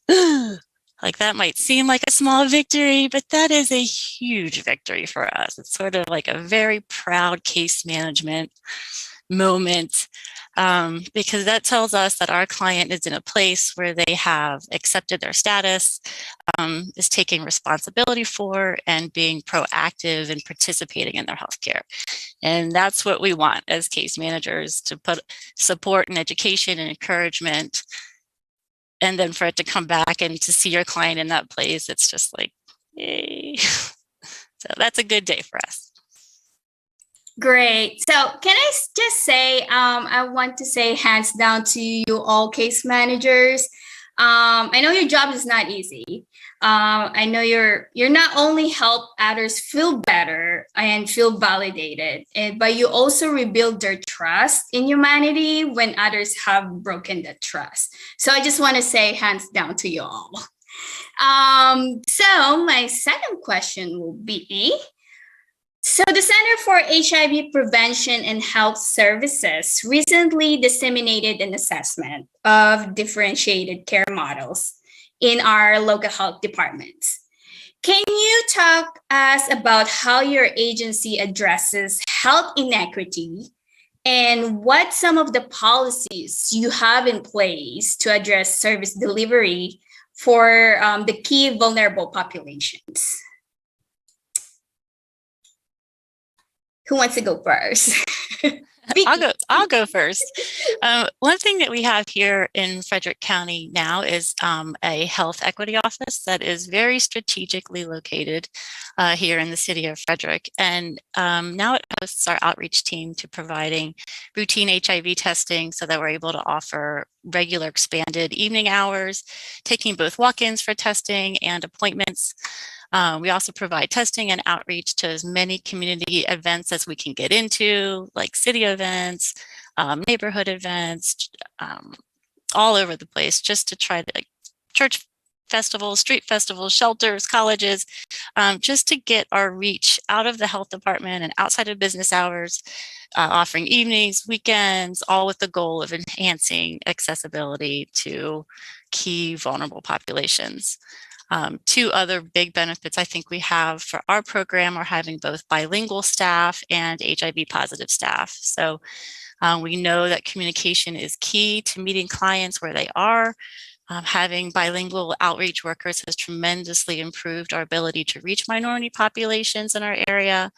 [SPEAKER 7] like that might seem like a small victory, but that is a huge victory for us. It's sort of like a very proud case management moment, because that tells us that our client is in a place where they have accepted their status, is taking responsibility for, and being proactive and participating in their healthcare. And that's what we want as case managers, to put support and education and encouragement, and then for it to come back and to see your client in that place, it's just like, yay. So that's a good day for us.
[SPEAKER 4] Great. So can I just say, I want to say hands down to you all case managers. I know your job is not easy. I know you're not only help others feel better and feel validated, but you also rebuild their trust in humanity when others have broken that trust. So I just want to say hands down to you all. So my second question will be, so the Center for HIV Prevention and Health Services recently disseminated an assessment of differentiated care models in our local health departments. Can you talk us about how your agency addresses health inequity and what some of the policies you have in place to address service delivery for the key vulnerable populations? Who wants to go first?
[SPEAKER 7] I'll go first. One thing that we have here in Frederick County now is a health equity office that is very strategically located here in the city of Frederick. And now it hosts our outreach team to providing routine HIV testing so that we're able to offer regular expanded evening hours, taking both walk-ins for testing and appointments. We also provide testing and outreach to as many community events as we can get into, like city events, neighborhood events, all over the place, just to try to, like, church festivals, street festivals, shelters, colleges, just to get our reach out of the health department and outside of business hours, offering evenings, weekends, all with the goal of enhancing accessibility to key vulnerable populations. Two other big benefits I think we have for our program are having both bilingual staff and HIV positive staff. So we know that communication is key to meeting clients where they are. Having bilingual outreach workers has tremendously improved our ability to reach minority populations in our area.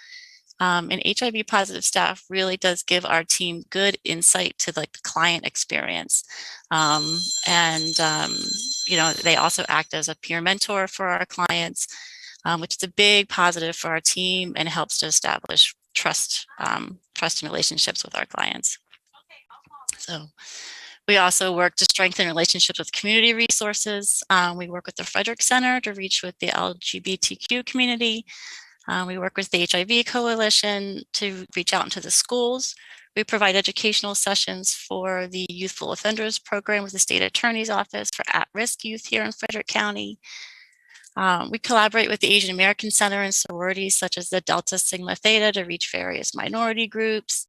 [SPEAKER 7] And HIV positive staff really does give our team good insight to like the client experience. You know, they also act as a peer mentor for our clients, which is a big positive for our team and helps to establish trust and relationships with our clients. So we also work to strengthen relationships with community resources. We work with the Frederick Center to reach with the LGBTQ community. We work with the HIV Coalition to reach out into the schools. We provide educational sessions for the Youthful Offenders Program with the State Attorney's Office for at-risk youth here in Frederick County. We collaborate with the Asian American Center and sororities such as the Delta Sigma Theta to reach various minority groups.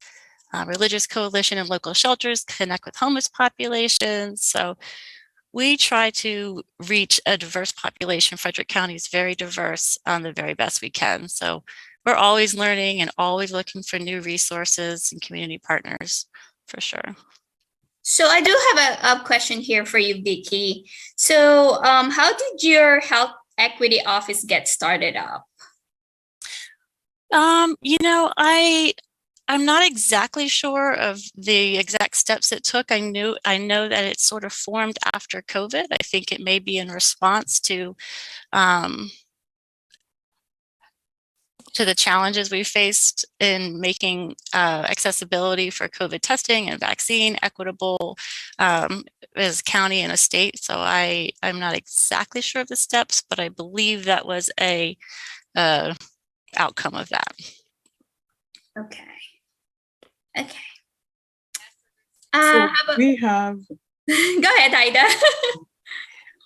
[SPEAKER 7] Religious Coalition and local shelters connect with homeless populations. So we try to reach a diverse population. Frederick County is very diverse the very best we can. So we're always learning and always looking for new resources and community partners for sure.
[SPEAKER 4] So I do have a question here for you, Vicki. So how did your health equity office get started up?
[SPEAKER 7] You know, I'm not exactly sure of the exact steps it took. I know that it sort of formed after COVID. I think it may be in response to the challenges we faced in making accessibility for COVID testing and vaccine equitable as a county and a state. So I'm not exactly sure of the steps, but I believe that was a outcome of that.
[SPEAKER 4] Okay. Okay.
[SPEAKER 6] So we have,
[SPEAKER 4] Go ahead, Ida.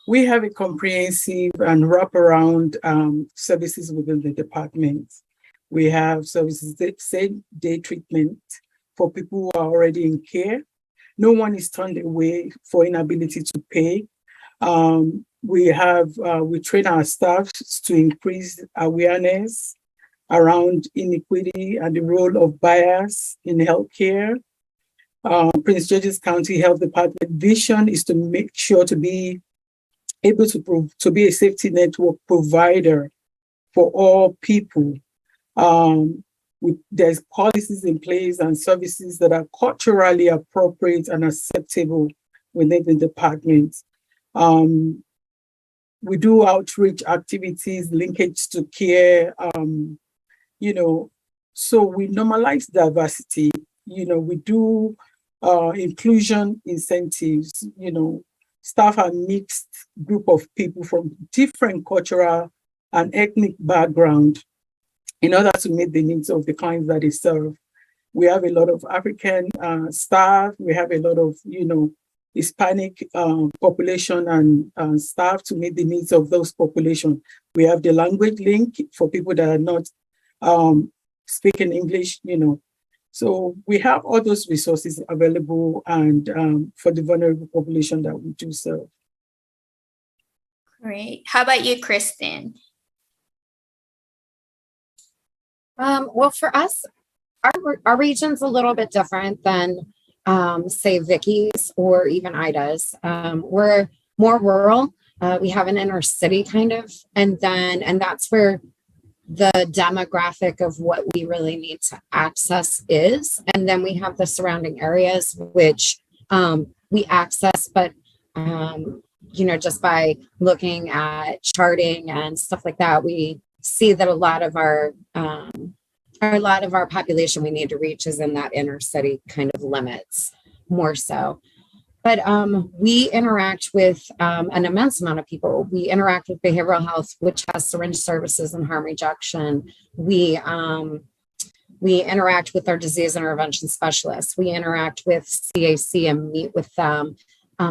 [SPEAKER 6] we have a comprehensive and wraparound services within the department. We have services that say day treatment for people who are already in care. No one is turned away for inability to pay. We train our staff to increase awareness around inequity and the role of bias in healthcare. Prince George's County Health Department vision is to make sure to be able to be a safety network provider for all people. There's policies in place and services that are culturally appropriate and acceptable within the department. We do outreach activities, linkage to care, you know, so we normalize diversity, you know, we do inclusion incentives, you know, staff are mixed group of people from different cultural and ethnic background in order to meet the needs of the clients that they serve. We have a lot of African staff, we have a lot of, you know, Hispanic population and staff to meet the needs of those population. We have the language link for people that are not speaking English, you know. So we have all those resources available and for the vulnerable population that we do serve.
[SPEAKER 4] Great. How about you, Kristine?
[SPEAKER 5] Well, for us, our region's a little bit different than say Vicki's or even Ida's. We're more rural. We have an inner city kind of, and that's where the demographic of what we really need to access is. And then we have the surrounding areas, which we access, but you know, just by looking at charting and stuff like that, we see that a lot of our population we need to reach is in that inner city kind of limits more so. But we interact with an immense amount of people. We interact with behavioral health, which has syringe services and harm reduction. We interact with our disease intervention specialists. We interact with CAC and meet with them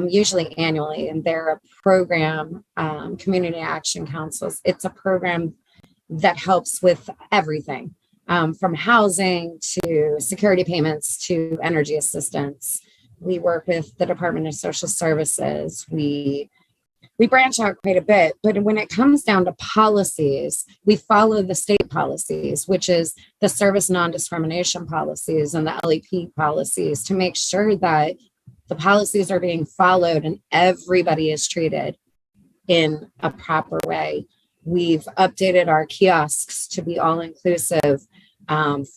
[SPEAKER 5] usually annually. And they're a program, Community Action Councils. It's a program that helps with everything, from housing to security payments to energy assistance. We work with the Department of Social Services. We we branch out quite a bit, but when it comes down to policies, we follow the state policies, which is the service non-discrimination policies and the LEP policies, to make sure that the policies are being followed and everybody is treated in a proper way. We've updated our kiosks to be all inclusive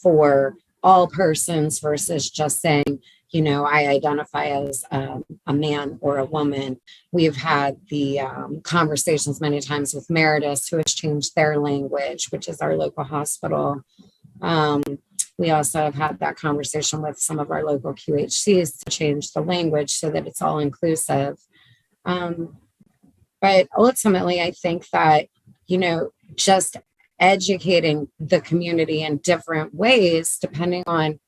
[SPEAKER 5] for all persons versus just saying, you know, I identify as a man or a woman. We've had the conversations many times with Meredith, who has changed their language, which is our local hospital. We also have had that conversation with some of our local QHCs to change the language so that it's all inclusive. But ultimately, I think that, you know, just educating the community in different ways, depending on,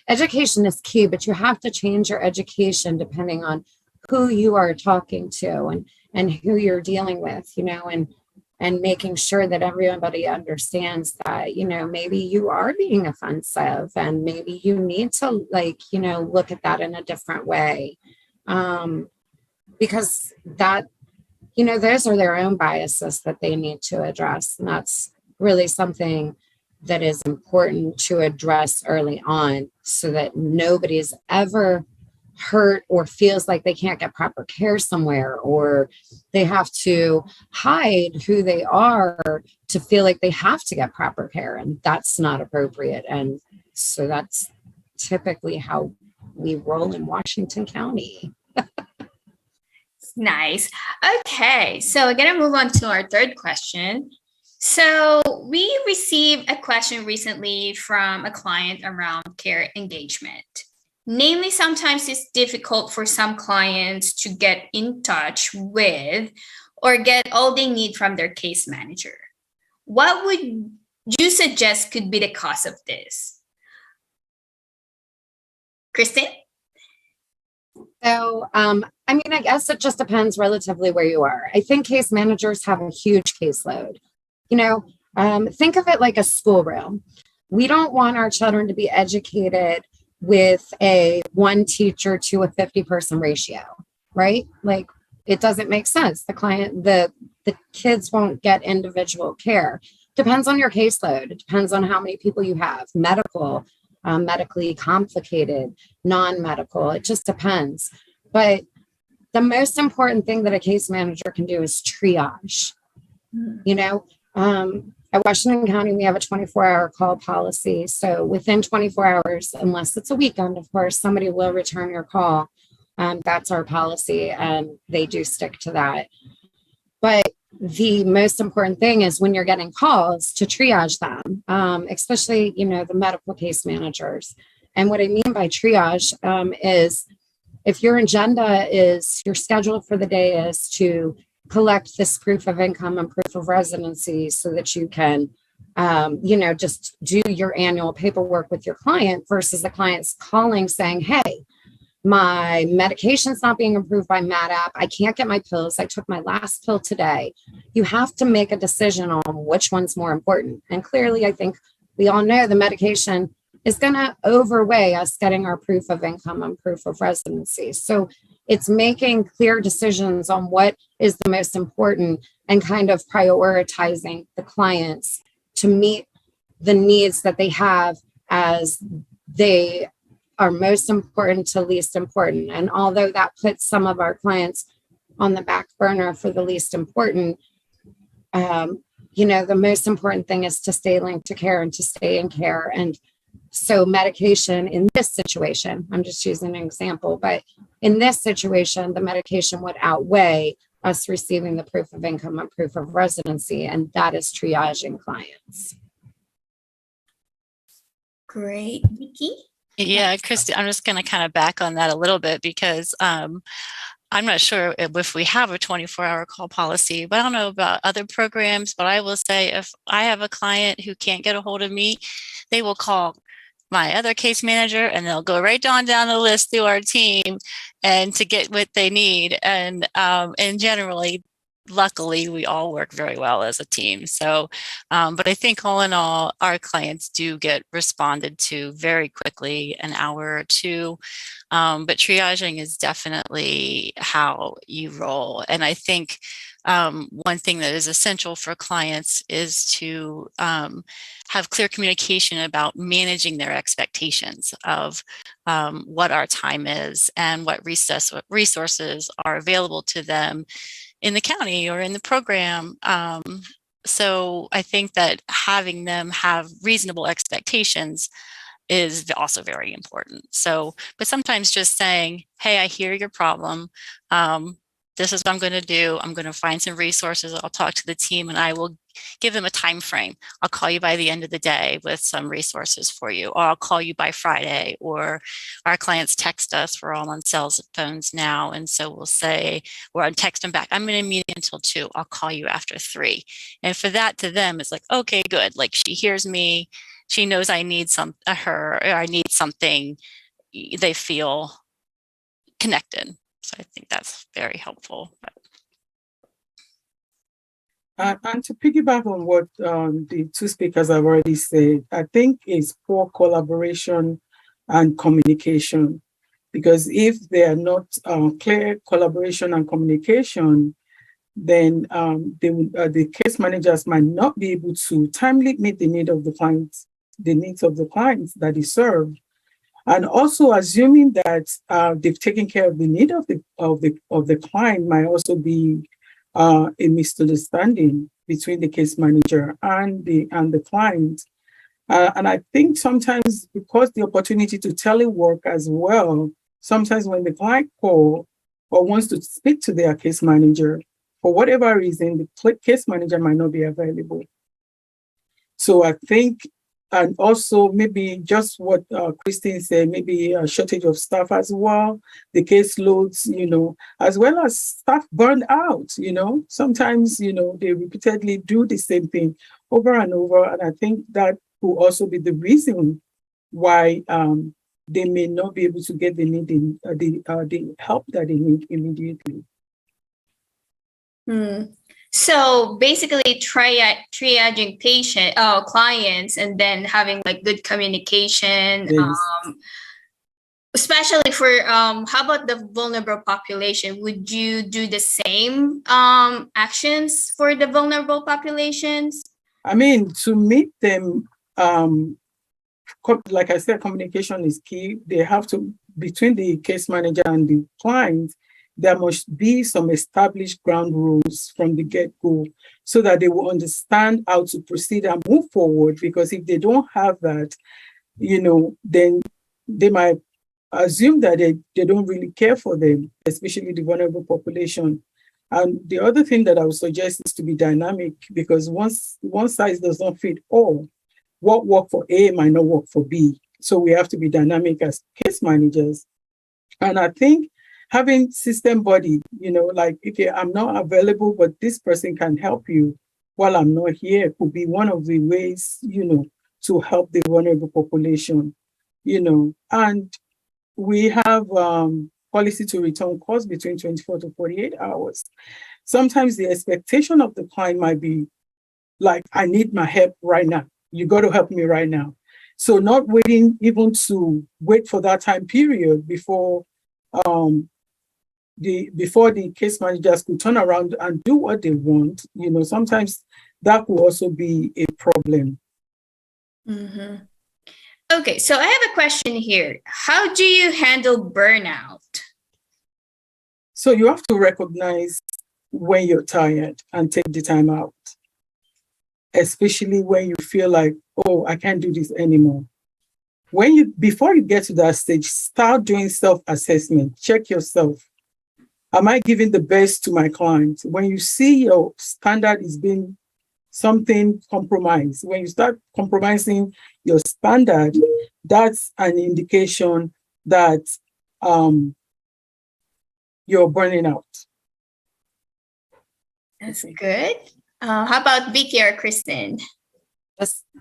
[SPEAKER 5] education is key, but you have to change your education depending on who you are talking to and who you're dealing with, you know, and making sure that everybody understands that, you know, maybe you are being offensive and maybe you need to, like, you know, look at that in a different way. Because that, you know, those are their own biases that they need to address. And that's really something that is important to address early on so that nobody's ever hurt or feels like they can't get proper care somewhere, or they have to hide who they are to feel like they have to get proper care. And that's not appropriate. And so that's typically how we roll in Washington County.
[SPEAKER 4] Nice. Okay, so we're going to move on to our third question. So we received a question recently from a client around care engagement. Namely, sometimes it's difficult for some clients to get in touch with or get all they need from their case manager. What would you suggest could be the cause of this? Kristine?
[SPEAKER 5] So, I mean, I guess it just depends relatively where you are. I think case managers have a huge caseload. You know, think of it like a schoolroom. We don't want our children to be educated with a 1 teacher to a 50-person ratio, right? Like, it doesn't make sense. The kids won't get individual care. Depends on your caseload. It depends on how many people you have, medical, medically complicated, non-medical. It just depends. But the most important thing that a case manager can do is triage. You know, at Washington County, we have a 24-hour call policy. So within 24 hours, unless it's a weekend, of course, somebody will return your call. That's our policy, and they do stick to that. But the most important thing is when you're getting calls to triage them, especially, you know, the medical case managers. And what I mean by triage is if your agenda is, your schedule for the day is to collect this proof of income and proof of residency so that you can, you know, just do your annual paperwork with your client versus the client's calling saying, hey, my medication's not being approved by MADAP. I can't get my pills. I took my last pill today. You have to make a decision on which one's more important. And clearly, I think we all know the medication is going to overweigh us getting our proof of income and proof of residency. So it's making clear decisions on what is the most important and kind of prioritizing the clients to meet the needs that they have as they are most important to least important. And although that puts some of our clients on the back burner for the least important, you know, the most important thing is to stay linked to care and to stay in care. And so medication in this situation, I'm just using an example, but in this situation, the medication would outweigh us receiving the proof of income and proof of residency, and that is triaging clients.
[SPEAKER 4] Great. Vicki?
[SPEAKER 7] Yeah, Kristine, I'm just going to kind of back on that a little bit because I'm not sure if we have a 24-hour call policy, but I don't know about other programs. But I will say if I have a client who can't get a hold of me, they will call my other case manager and they'll go right down the list through our team and to get what they need. And generally luckily we all work very well as a team. So, but I think all in all, our clients do get responded to very quickly, an hour or two. But triaging is definitely how you roll. And I think one thing that is essential for clients is to have clear communication about managing their expectations of what our time is and what resources are available to them in the county or in the program. So I think that having them have reasonable expectations is also very important. So, but sometimes just saying, hey, I hear your problem. This is what I'm going to do. I'm going to find some resources. I'll talk to the team and I will give them a time frame. I'll call you by the end of the day with some resources for you, or I'll call you by Friday, or our clients text us. We're all on cell phones now. And so we'll say, or I'll text them back, I'm in a meeting until 2. I'll call you after 3. And for that, to them, it's like, okay, good. Like, she hears me. She knows I need or I need something. They feel connected. So I think that's very helpful.
[SPEAKER 6] And to piggyback on what the two speakers have already said, I think it's poor collaboration and communication. Because if there are not clear collaboration and communication, then the case managers might not be able to timely meet the needs of the clients that is served. And also assuming that they've taken care of the need of the client might also be a misunderstanding between the case manager and the client. And I think sometimes, because the opportunity to telework as well, sometimes when the client calls or wants to speak to their case manager, for whatever reason, the case manager might not be available. So I think, and also maybe just what Kristine said, maybe a shortage of staff as well, the caseloads, as well as staff burned out, sometimes, they repeatedly do the same thing over and over. And I think that will also be the reason why they may not be able to get the help that they need immediately.
[SPEAKER 4] So basically, triaging clients, and then having like good communication.
[SPEAKER 6] Yes.
[SPEAKER 4] Especially for how about the vulnerable population? Would you do the same actions for the vulnerable populations?
[SPEAKER 6] I mean, to meet them, like I said, communication is key. They have to, between the case manager and the client, there must be some established ground rules from the get-go so that they will understand how to proceed and move forward. Because if they don't have that, then they might assume that they don't really care for them, especially the vulnerable population. And the other thing that I would suggest is to be dynamic, because one size does not fit all. What worked for A might not work for B. So we have to be dynamic as case managers. And I think having system body, like, okay, I'm not available, but this person can help you while I'm not here, could be one of the ways, to help the vulnerable population, and we have policy to return calls between 24 to 48 hours. Sometimes the expectation of the client might be like, I need my help right now. You got to help me right now. So not waiting even to wait for that time period before the case managers could turn around and do what they want, sometimes that could also be a problem.
[SPEAKER 4] Mm-hmm. Okay, so I have a question here. How do you handle burnout?
[SPEAKER 6] So you have to recognize when you're tired and take the time out, especially when you feel like, oh, I can't do this anymore. Before you get to that stage, start doing self-assessment. Check yourself. Am I giving the best to my clients? When you see your standard is being something compromised, when you start compromising your standard, that's an indication that you're burning out.
[SPEAKER 4] That's good. How about Vicki or Kristine?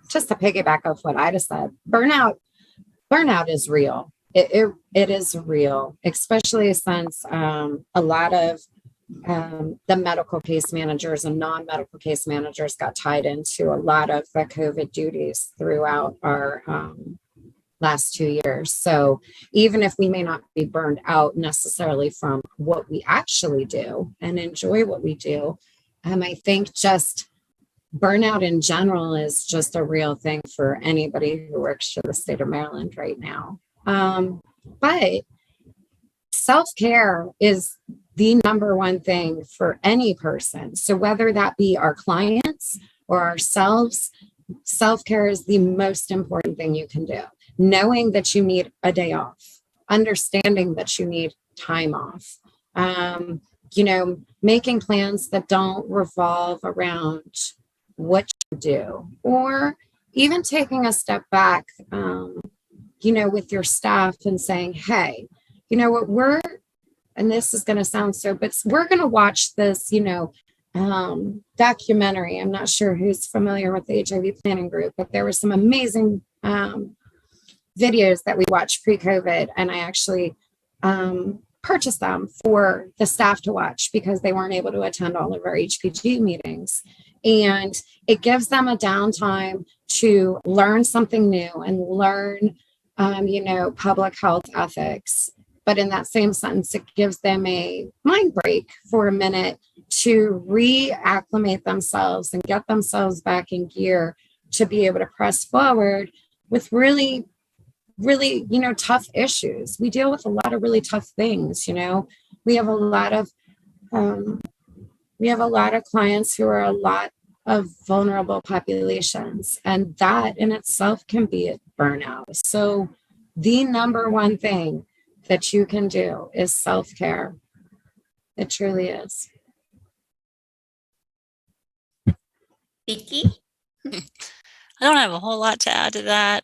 [SPEAKER 5] Just to piggyback off what Ida said, burnout is real. It is real, especially since a lot of the medical case managers and non-medical case managers got tied into a lot of the COVID duties throughout our last 2 years. So even if we may not be burned out necessarily from what we actually do and enjoy what we do, I think just burnout in general is just a real thing for anybody who works for the state of Maryland right now. But self-care is the number one thing for any person. So whether that be our clients or ourselves, self-care is the most important thing you can do. Knowing that you need a day off, understanding that you need time off, making plans that don't revolve around what you do, or even taking a step back, with your staff and saying, hey, you know what, and this is going to sound but we're going to watch this, documentary. I'm not sure who's familiar with the HIV planning group, but there were some amazing videos that we watched pre-COVID, and I actually purchased them for the staff to watch because they weren't able to attend all of our HPG meetings. And it gives them a downtime to learn something new and learn, public health ethics. But in that same sentence, it gives them a mind break for a minute to reacclimate themselves and get themselves back in gear to be able to press forward with really, tough issues. We deal with a lot of really tough things. We have a lot of clients who are a lot of vulnerable populations, and that in itself can be a burnout. So the number one thing that you can do is self-care. It truly is.
[SPEAKER 4] Vicki?
[SPEAKER 7] I don't have a whole lot to add to that.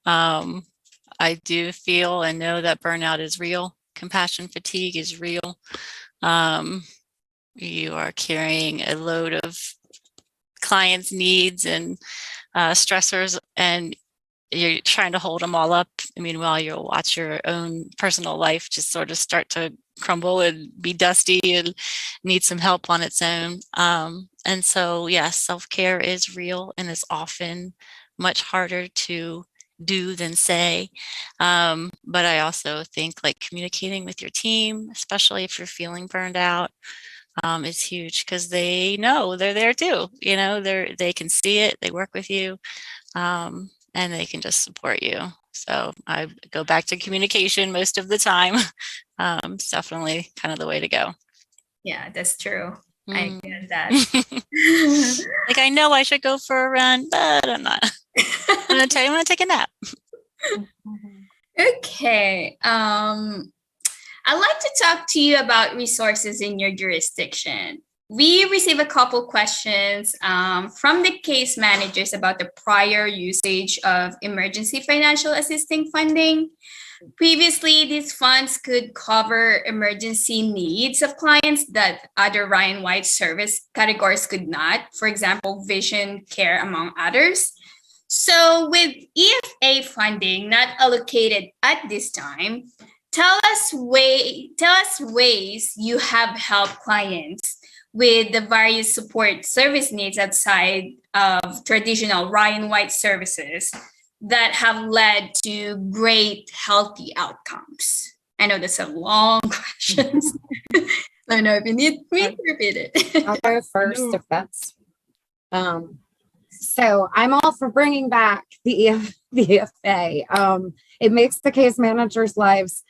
[SPEAKER 7] I do feel and know that burnout is real. Compassion fatigue is real. You are carrying a load of clients' needs and stressors, and you're trying to hold them all up. Meanwhile, you'll watch your own personal life just sort of start to crumble and be dusty and need some help on its own. And so, yes, self-care is real and is often much harder to do than say. But I also think communicating with your team, especially if you're feeling burned out, is huge because they know they're there too. They can see it, they work with you, and they can just support you. So I go back to communication most of the time. It's definitely kind of the way to go.
[SPEAKER 4] Yeah, that's true. I get that.
[SPEAKER 7] I know I should go for a run, but I'm not. I'm going to tell you, I'm going to take a nap.
[SPEAKER 4] Okay. I'd like to talk to you about resources in your jurisdiction. We received a couple questions from the case managers about the prior usage of emergency financial assistance funding. Previously, these funds could cover emergency needs of clients that other Ryan White service categories could not, for example, vision care, among others. So with EFA funding not allocated at this time, tell us ways you have helped clients with the various support service needs outside of traditional Ryan White services that have led to great healthy outcomes. I know that's a long question. I don't know if you need me to repeat it.
[SPEAKER 5] I'll go first if that's. So I'm all for bringing back the EFA. It makes the case managers' lives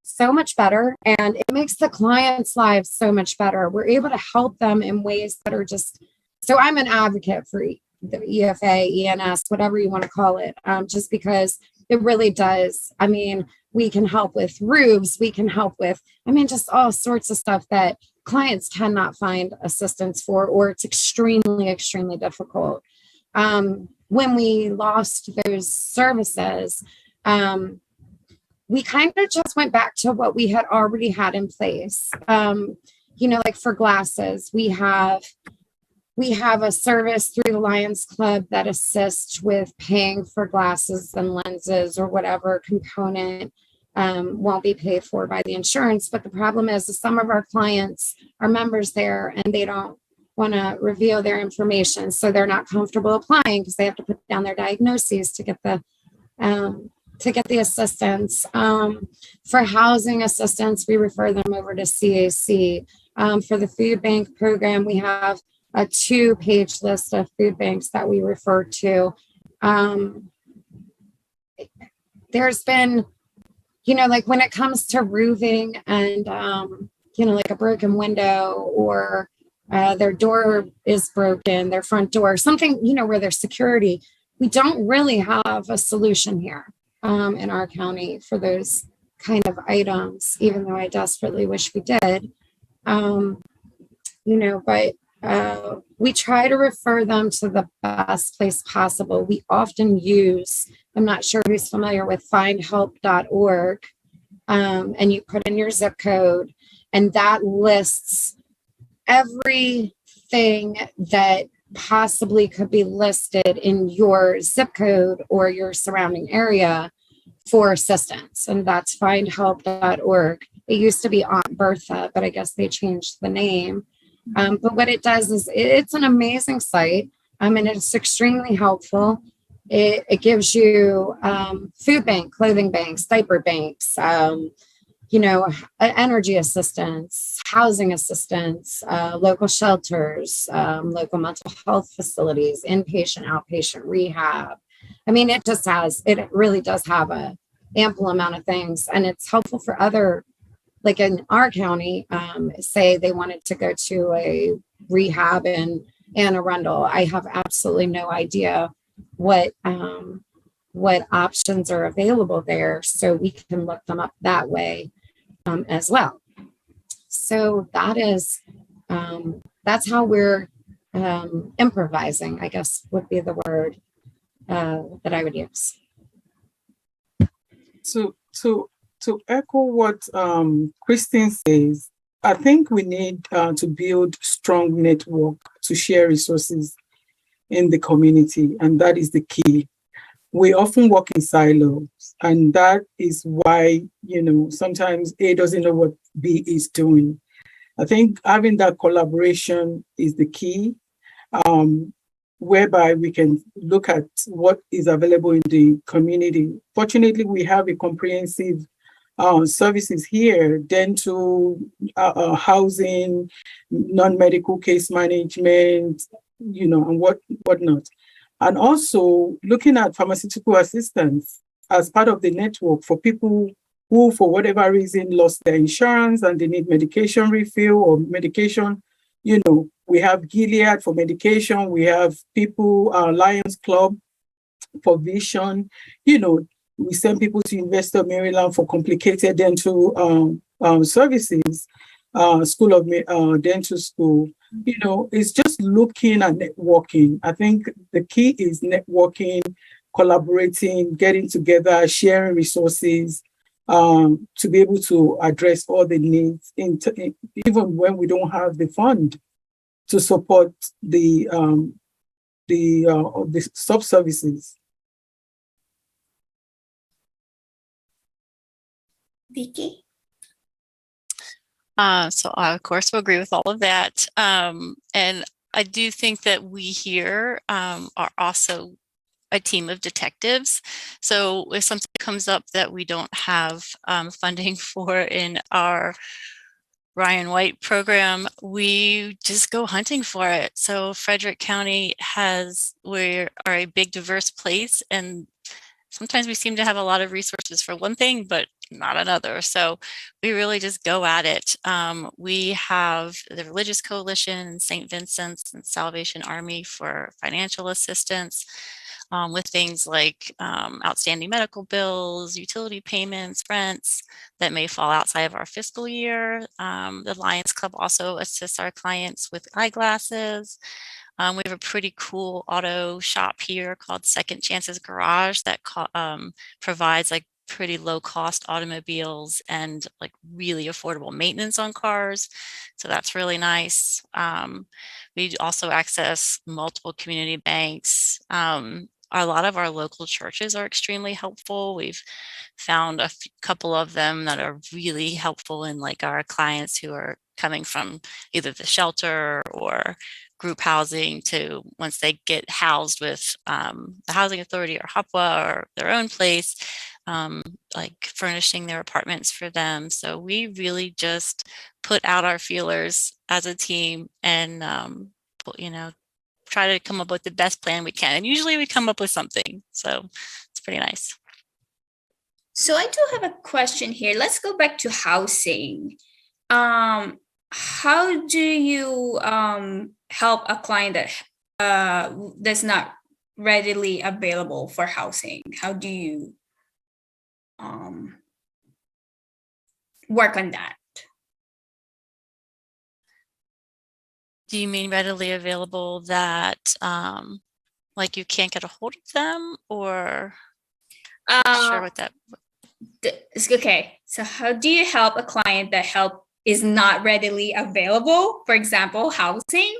[SPEAKER 5] so much better, and it makes the clients' lives so much better. We're able to help them in ways that are just, so I'm an advocate for the EFA, ENS, whatever you want to call it, just because it really does. We can help with roofs, we can help with, just all sorts of stuff that clients cannot find assistance for, or it's extremely, extremely difficult. When we lost those services, we kind of just went back to what we had already had in place. For glasses, we have a service through the Lions Club that assists with paying for glasses and lenses or whatever component won't be paid for by the insurance. But the problem is some of our clients are members there and they don't want to reveal their information. So they're not comfortable applying because they have to put down their diagnoses to get the assistance. For housing assistance, we refer them over to CAC. For the food bank program, we have a 2-page list of food banks that we refer to. There's been, like when it comes to roofing and, like a broken window or their door is broken, their front door, something, where there's security, we don't really have a solution here in our county for those kind of items, even though I desperately wish we did. But we try to refer them to the best place possible. We often use, I'm not sure who's familiar with findhelp.org, and you put in your zip code, and that lists everything that possibly could be listed in your zip code or your surrounding area for assistance. And that's findhelp.org. It used to be Aunt Bertha, but I guess they changed the name. But what it does is it's an amazing site. And it's extremely helpful. It gives you food bank, clothing banks, diaper banks, energy assistance, housing assistance, local shelters, local mental health facilities, inpatient, outpatient rehab. It really does have a ample amount of things, and it's helpful for other, like in our county, say they wanted to go to a rehab in Anne Arundel. I have absolutely no idea what options are available there, so we can look them up that way as well. So that's how we're improvising, I guess would be the word that I would use.
[SPEAKER 6] To echo what Kristine says, I think we need to build strong network to share resources in the community, and that is the key. We often work in silos, and that is why, sometimes A doesn't know what B is doing. I think having that collaboration is the key, whereby we can look at what is available in the community. Fortunately, we have a comprehensive services here, dental, housing, non-medical case management, and whatnot. And also looking at pharmaceutical assistance as part of the network for people who, for whatever reason, lost their insurance and they need medication refill or medication. We have Gilead for medication. We have people, Lions Club for vision. We send people to Investor Maryland for complicated dental services, School of Dental School. It's just looking at networking. I think the key is networking, collaborating, getting together, sharing resources to be able to address all the needs, even when we don't have the fund to support the sub-services.
[SPEAKER 4] Vicki?
[SPEAKER 7] So I, of course, will agree with all of that. And I do think that we here are also a team of detectives. So if something comes up that we don't have funding for in our Ryan White program, we just go hunting for it. So Frederick County we are a big, diverse place, and sometimes we seem to have a lot of resources for one thing, but not another. So we really just go at it. We have the Religious Coalition, St. Vincent's, and Salvation Army for financial assistance with things like outstanding medical bills, utility payments, rents that may fall outside of our fiscal year. The Lions Club also assists our clients with eyeglasses. We have a pretty cool auto shop here called Second Chances Garage that provides like pretty low cost automobiles and like really affordable maintenance on cars. So that's really nice. We also access multiple community banks. a lot of our local churches are extremely helpful. We've found a couple of them that are really helpful in like our clients who are coming from either the shelter or group housing to once they get housed with the housing authority or HOPWA or their own place, like furnishing their apartments for them. So we really just put out our feelers as a team and, try to come up with the best plan we can. And usually we come up with something. So it's pretty nice.
[SPEAKER 4] So I do have a question here. Let's go back to housing. How do you help a client that that's not readily available for housing? How do you work on that?
[SPEAKER 7] Do you mean readily available that like you can't get a hold of them, or not sure what that?
[SPEAKER 4] Okay, so how do you help a client that help is not readily available? For example, housing.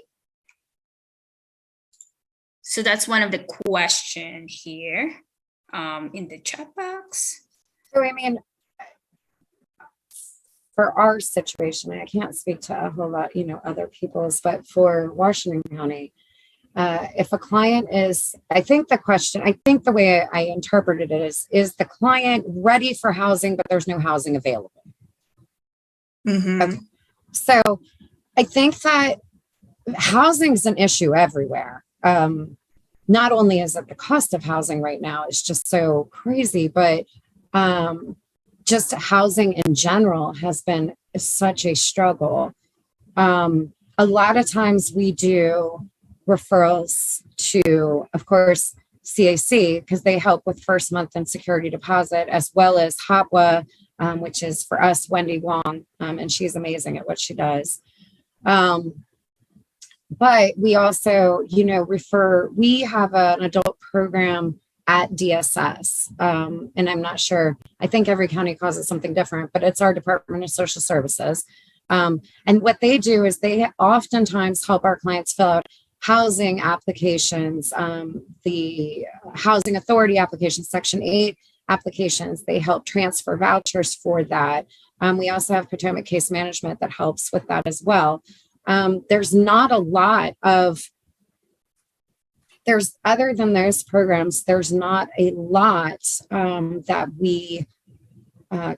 [SPEAKER 4] So that's one of the question here in the chat box.
[SPEAKER 5] So I mean, for our situation, I can't speak to a whole lot, other people's, but for Washington County, if a client is, I think the way I interpreted it is the client ready for housing, but there's no housing available.
[SPEAKER 4] Mm-hmm.
[SPEAKER 5] Okay. So I think that housing is an issue everywhere. Not only is it the cost of housing right now, it's just so crazy, but just housing in general has been such a struggle. A lot of times we do referrals to, of course, CAC, because they help with first month and security deposit, as well as HOPWA, which is for us, Wendy Wong, and she's amazing at what she does. But we also, we have an adult program at DSS. And I'm not sure, I think every county calls it something different, but it's our Department of Social Services. And what they do is they oftentimes help our clients fill out housing applications, the Housing Authority applications, Section 8 applications. They help transfer vouchers for that. We also have Potomac Case Management that helps with that as well. There's not a lot of, other than those programs, there's not a lot that we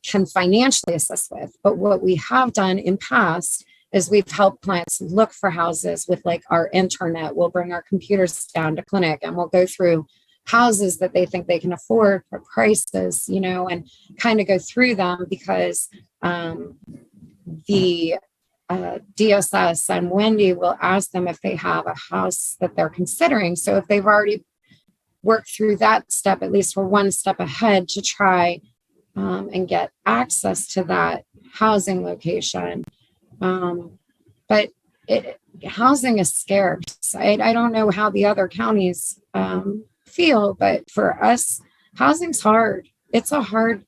[SPEAKER 5] can financially assist with. But what we have done in past is we've helped clients look for houses with like our internet. We'll bring our computers down to clinic and we'll go through houses that they think they can afford for prices, and kind of go through them, because the DSS and Wendy will ask them if they have a house that they're considering. So if they've already worked through that step, at least we're one step ahead to try and get access to that housing location. But housing is scarce. I don't know how the other counties feel, but for us, housing's hard. It's a hard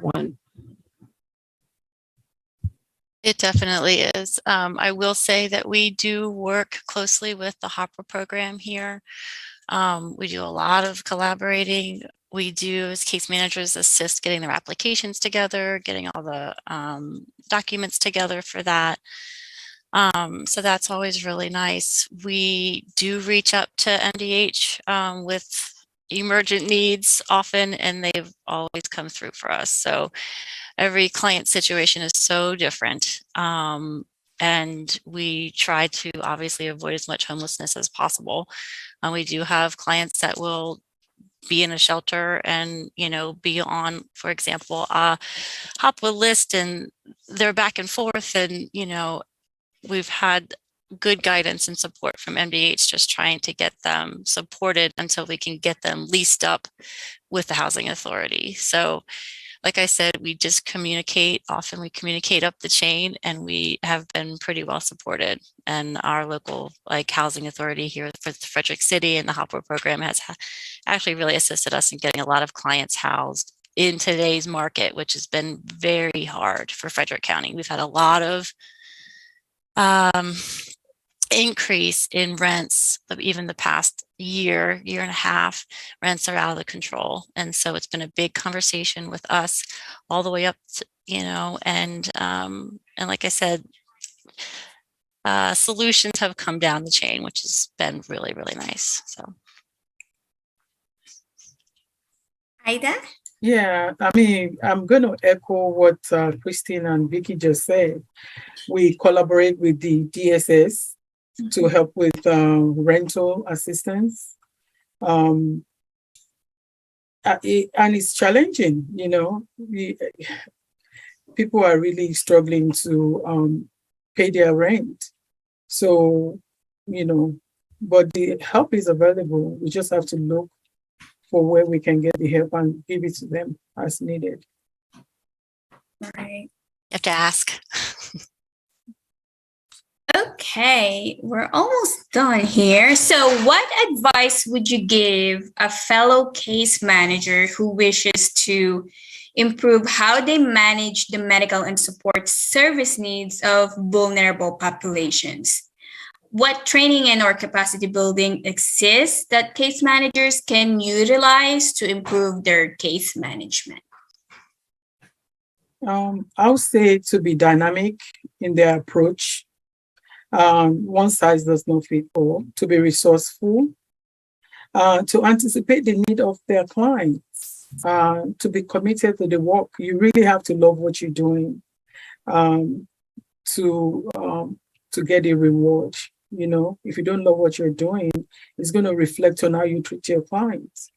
[SPEAKER 5] one.
[SPEAKER 7] It definitely is. I will say that we do work closely with the HOPWA program here. We do a lot of collaborating. We do, as case managers, assist getting their applications together, getting all the documents together for that. So that's always really nice. We do reach up to NDH with emergent needs often, and they've always come through for us. So every client situation is so different. And we try to obviously avoid as much homelessness as possible. We do have clients that will be in a shelter and, be on, for example, a HOPWA list, and they're back and forth. And, we've had good guidance and support from MDH, just trying to get them supported until we can get them leased up with the housing authority. So like I said, we just communicate. Often we communicate up the chain, and we have been pretty well supported. And our local housing authority here for Frederick City and the HOPWA program has actually really assisted us in getting a lot of clients housed in today's market, which has been very hard for Frederick County. We've had a lot of increase in rents, even the past year and a half, rents are out of control. And so it's been a big conversation with us all the way up to, and like I said, solutions have come down the chain, which has been really, really nice. So.
[SPEAKER 4] Ida?
[SPEAKER 6] Yeah, I mean, I'm going to echo what Kristine and Vicki just said. We collaborate with the DSS to help with rental assistance. And it's challenging, people are really struggling to pay their rent. So, but the help is available. We just have to look for where we can get the help and give it to them as needed.
[SPEAKER 4] Right.
[SPEAKER 7] You have to ask.
[SPEAKER 4] Okay, we're almost done here. So what advice would you give a fellow case manager who wishes to improve how they manage the medical and support service needs of vulnerable populations? What training and or capacity building exists that case managers can utilize to improve their case management?
[SPEAKER 6] I'll say to be dynamic in their approach. One size does not fit all. To be resourceful, to anticipate the need of their clients, to be committed to the work. You really have to love what you're doing to get a reward. If you don't love what you're doing, it's going to reflect on how you treat your clients.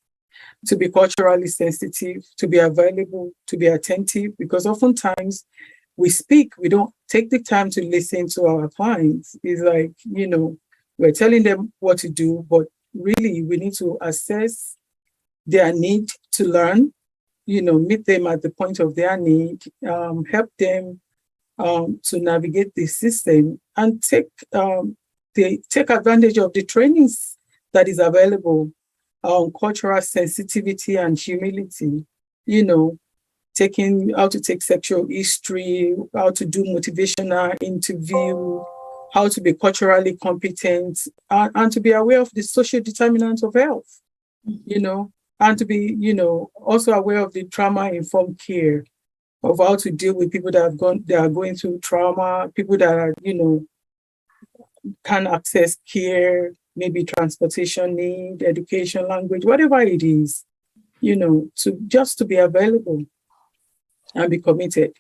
[SPEAKER 6] To be culturally sensitive, to be available, to be attentive, because oftentimes we speak, we don't take the time to listen to our clients. It's like, we're telling them what to do, but really we need to assess their need to learn, meet them at the point of their need, help them to navigate the system and take advantage of the trainings that is available on cultural sensitivity and humility, taking how to take sexual history, how to do motivational interview, how to be culturally competent, and to be aware of the social determinants of health, and to be, also aware of the trauma-informed care, of how to deal with people that are going through trauma, people that are, can't access care, maybe transportation need, education, language, whatever it is, to be available and be committed.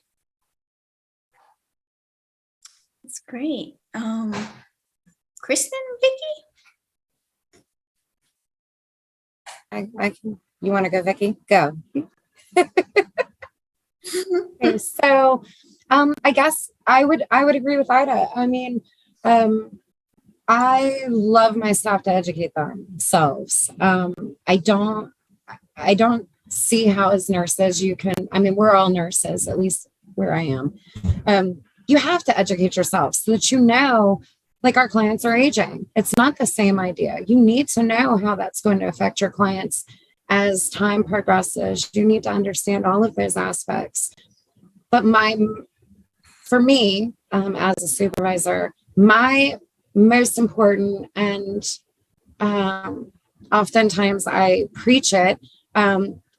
[SPEAKER 4] That's great. Kristine, Vicki?
[SPEAKER 5] I can, you want to go, Vicki? Go. Okay, so I guess I would agree with Ida. I mean, I love my staff to educate themselves. I don't see how as nurses we're all nurses, at least where I am. You have to educate yourself so that like our clients are aging. It's not the same idea. You need to know how that's going to affect your clients as time progresses. You need to understand all of those aspects. But for me, as a supervisor, my most important, and oftentimes I preach it,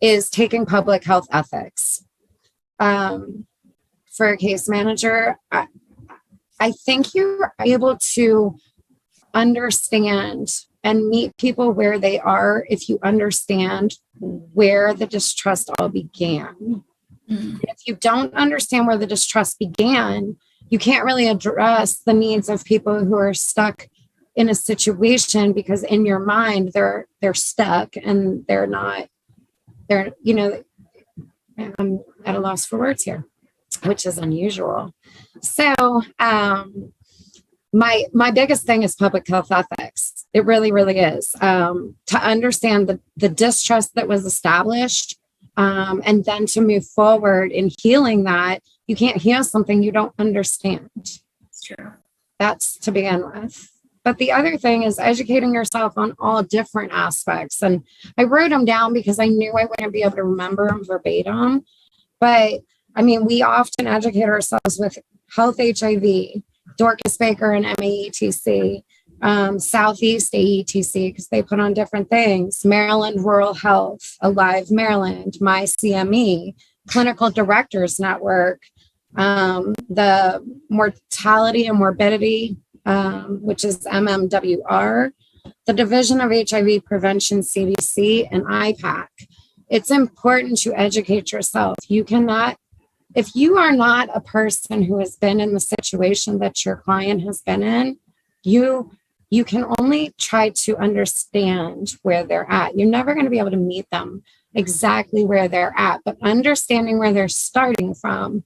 [SPEAKER 5] is taking public health ethics. For a case manager, I think you're able to understand and meet people where they are if you understand where the distrust all began. If you don't understand where the distrust began, you can't really address the needs of people who are stuck in a situation, because in your mind they're stuck and I'm at a loss for words here, which is unusual. So my biggest thing is public health ethics. It really, really is. To understand the distrust that was established, and then to move forward in healing that. You can't heal something you don't understand.
[SPEAKER 4] That's true.
[SPEAKER 5] That's to begin with. But the other thing is educating yourself on all different aspects. And I wrote them down because I knew I wouldn't be able to remember them verbatim. But I mean, we often educate ourselves with HealthHIV, Dorcas Baker and MAETC, Southeast AETC, because they put on different things, Maryland Rural Health, Alive Maryland, My CME, Clinical Directors Network, the Mortality and Morbidity, which is MMWR, the Division of HIV Prevention, CDC, and IPAC. It's important to educate yourself. You cannot, if you are not a person who has been in the situation that your client has been in, you can only try to understand where they're at. You're never going to be able to meet them exactly where they're at, but understanding where they're starting from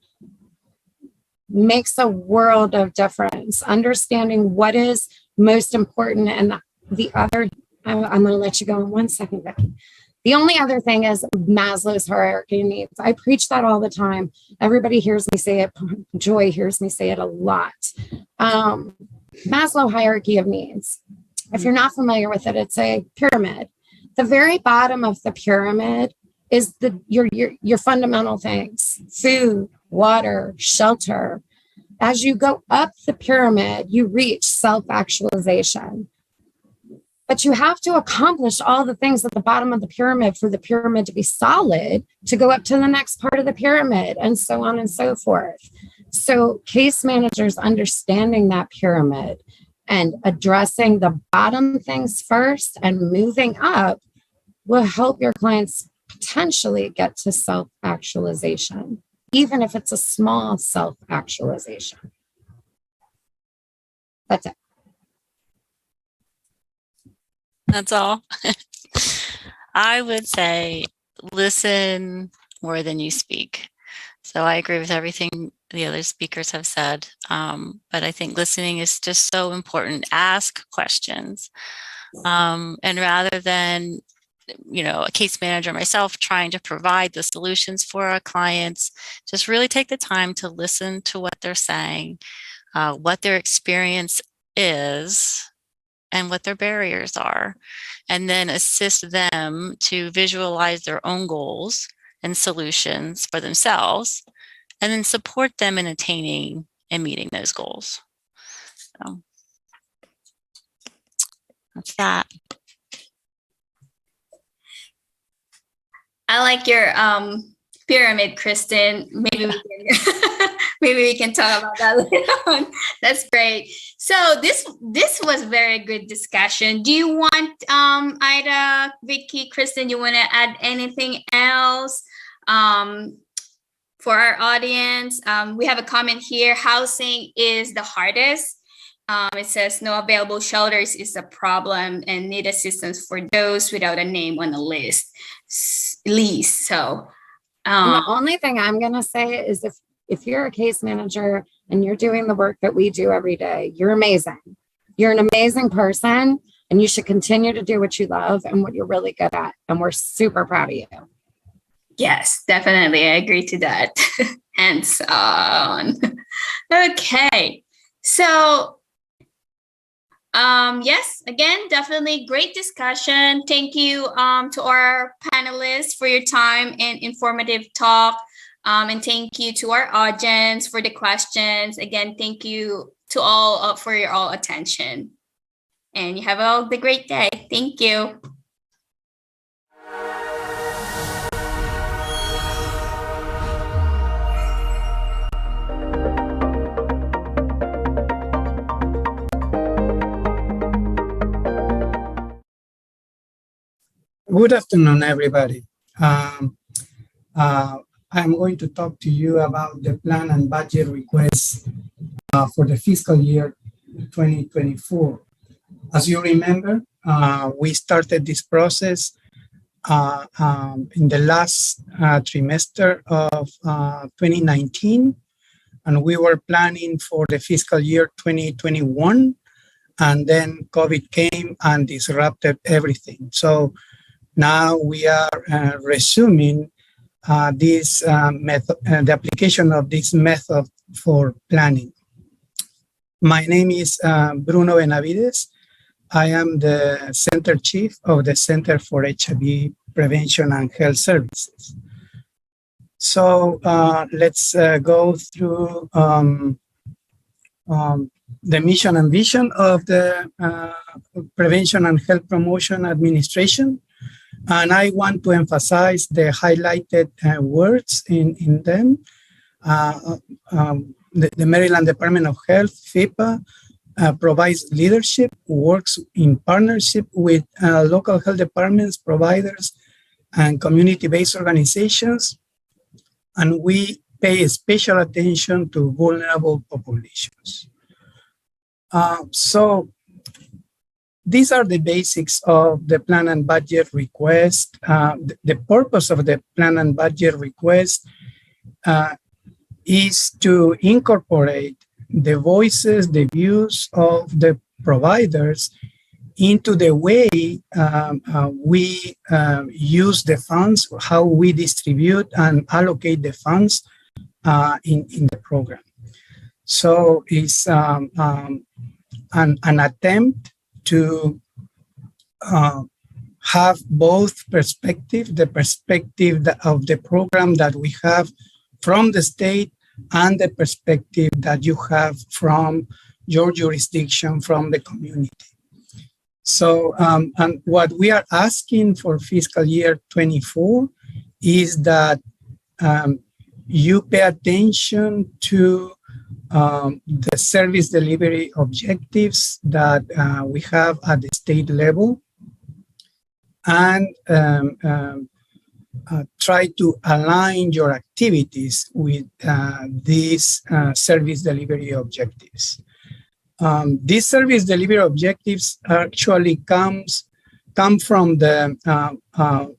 [SPEAKER 5] makes a world of difference. Understanding what is most important. And the other, I'm going to let you go in 1 second, Vicki. The only other thing is Maslow's hierarchy of needs. I preach that all the time. Everybody hears me say it. Joy hears me say it a lot. Maslow hierarchy of needs. If you're not familiar with it, it's a pyramid. The very bottom of the pyramid is your fundamental things: food, water, shelter. As you go up the pyramid, you reach self-actualization. But you have to accomplish all the things at the bottom of the pyramid for the pyramid to be solid, to go up to the next part of the pyramid, and so on and so forth. So case managers understanding that pyramid and addressing the bottom things first and moving up will help your clients potentially get to self-actualization, even if it's a small self-actualization. That's it.
[SPEAKER 7] That's all. I would say listen more than you speak. So I agree with everything the other speakers have said. But I think listening is just so important. Ask questions. And rather than, a case manager myself trying to provide the solutions for our clients, just really take the time to listen to what they're saying, what their experience is, and what their barriers are, and then assist them to visualize their own goals and solutions for themselves, and then support them in attaining and meeting those goals. So that's that.
[SPEAKER 4] I like your pyramid, Kristine. Maybe we can talk about that later on. That's great. So this was very good discussion. Do you want Ida, Vicki, Kristine? You want to add anything else for our audience? We have a comment here. Housing is the hardest. It says no available shelters is a problem and need assistance for those without a name on the list. So
[SPEAKER 5] and the only thing I'm going to say is if you're a case manager and you're doing the work that we do every day, you're amazing. You're an amazing person, and you should continue to do what you love and what you're really good at. And we're super proud of you.
[SPEAKER 4] Yes, definitely. I agree to that. Hands on. Okay. So yes, again, definitely great discussion. Thank you to our panelists for your time and informative talk. And thank you to our audience for the questions. Again, thank you to all for your all attention. And you have all the great day. Thank you.
[SPEAKER 8] Good afternoon, everybody. I'm going to talk to you about the plan and budget requests for the fiscal year 2024. As you remember, we started this process in the last trimester of 2019, and we were planning for the fiscal year 2021, and then COVID came and disrupted everything. So now we are resuming this method, the application of this method for planning. My name is Bruno Benavides. I am the Center Chief of the Center for HIV Prevention and Health Services. So let's go through the mission and vision of the Prevention and Health Promotion Administration. And I want to emphasize the highlighted words in them. The Maryland Department of Health, FIPA, provides leadership, works in partnership with local health departments, providers, and community-based organizations. And we pay special attention to vulnerable populations. So these are the basics of the plan and budget request. The purpose of the plan and budget request is to incorporate the voices, the views of the providers into the way we use the funds, how we distribute and allocate the funds in the program. So it's an attempt to have both perspectives, the perspective of the program that we have from the state and the perspective that you have from your jurisdiction, from the community. So, and what we are asking for fiscal year 24 is that you pay attention to the service delivery objectives that we have at the state level, and try to align your activities with these service delivery objectives. These service delivery objectives actually come from the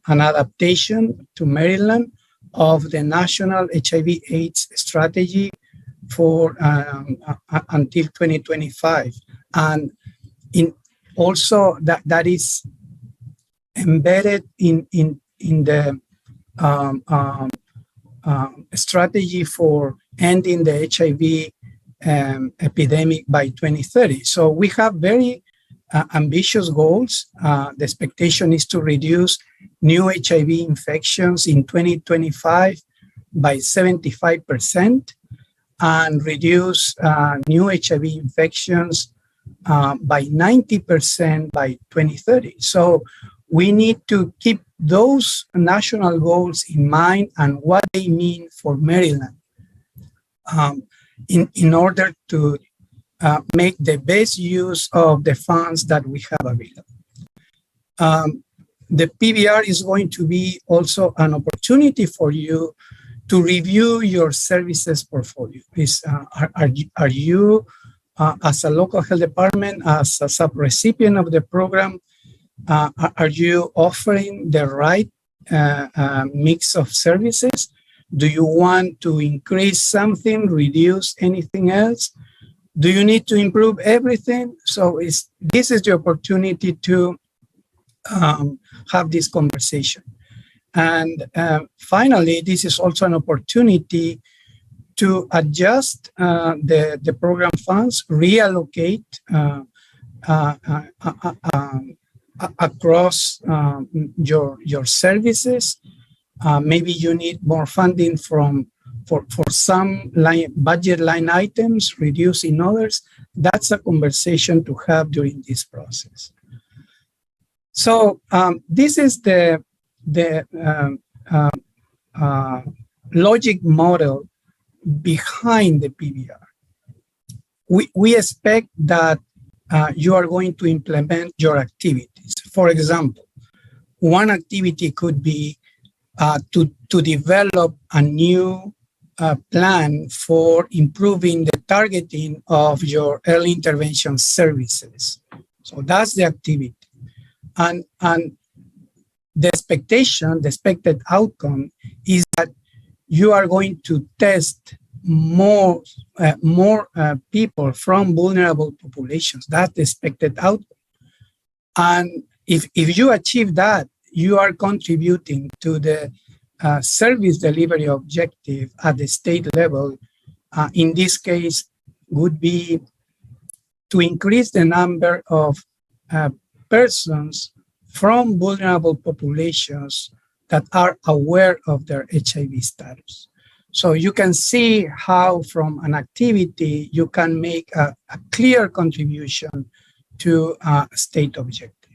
[SPEAKER 8] an adaptation to Maryland of the National HIV/AIDS Strategy for until 2025, and also that is embedded in the strategy for ending the HIV epidemic by 2030. So we have very ambitious goals. The expectation is to reduce new HIV infections in 2025 by 75% and reduce new HIV infections by 90% by 2030. So we need to keep those national goals in mind and what they mean for Maryland in order to make the best use of the funds that we have available. The PBR is going to be also an opportunity for you to review your services portfolio. Are you, as a local health department, as a sub-recipient of the program, are you offering the right mix of services? Do you want to increase something, reduce anything else? Do you need to improve everything? So this is the opportunity to have this conversation. And finally, this is also an opportunity to adjust the program funds, reallocate across your services. Maybe you need more funding for some budget line items, reducing others. That's a conversation to have during this process. So this is the logic model behind the PBR. We expect that you are going to implement your activities. For example, one activity could be to develop a new plan for improving the targeting of your early intervention services. So that's the activity. And the expected outcome is that you are going to test more people from vulnerable populations. That's the expected outcome. And if you achieve that, you are contributing to the service delivery objective at the state level. In this case, would be to increase the number of persons from vulnerable populations that are aware of their HIV status. So you can see how from an activity you can make a clear contribution to a state objective.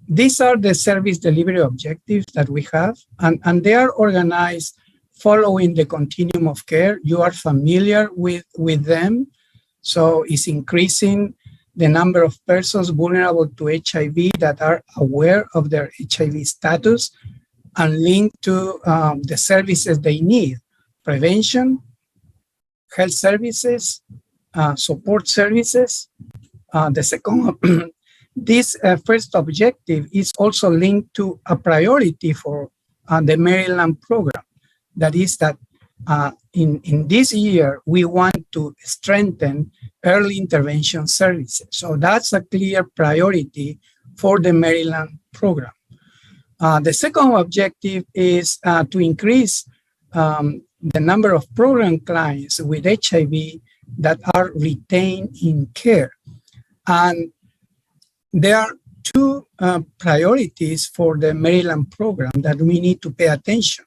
[SPEAKER 8] These are the service delivery objectives that we have, and they are organized following the continuum of care. You are familiar with them. So it's increasing the number of persons vulnerable to HIV that are aware of their HIV status and linked to the services they need: prevention, health services, support services. The second, this first objective is also linked to a priority for the Maryland program. That is that in this year, we want to strengthen early intervention services. So that's a clear priority for the Maryland program. The second objective is to increase the number of program clients with HIV that are retained in care. And there are two priorities for the Maryland program that we need to pay attention.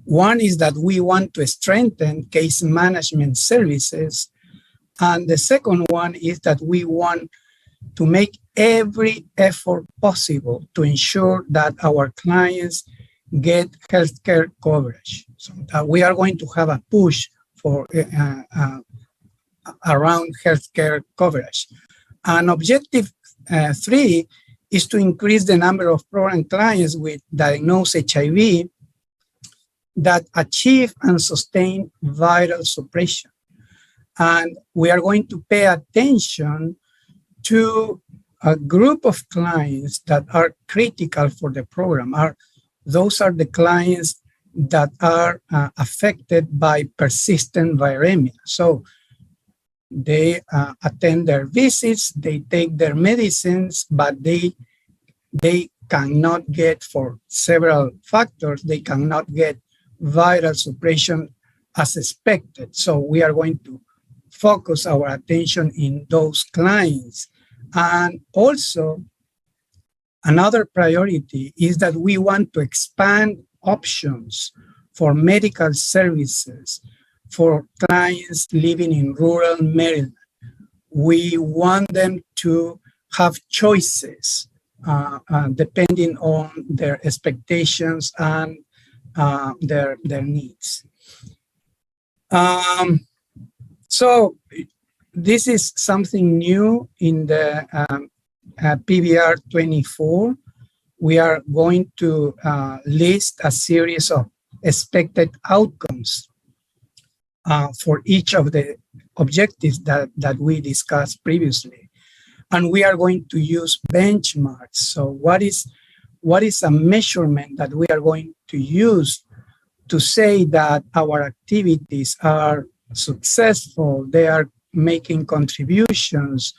[SPEAKER 8] One is that we want to strengthen case management services. And the second one is that we want to make every effort possible to ensure that our clients get healthcare coverage. So that we are going to have a push for around healthcare coverage. And objective 3 is to increase the number of program clients with diagnosed HIV that achieve and sustain viral suppression. And we are going to pay attention to a group of clients that are critical for the program. Those are the clients that are affected by persistent viremia. So they attend their visits, they take their medicines, but they cannot get, for several factors, they cannot get viral suppression as expected. So we are going to focus our attention in those clients. And also, another priority is that we want to expand options for medical services for clients living in rural Maryland. We want them to have choices depending on their expectations and their needs. So this is something new in the PBR 24. We are going to list a series of expected outcomes for each of the objectives that we discussed previously. And we are going to use benchmarks. So what is a measurement that we are going to use to say that our activities are successful, they are making contributions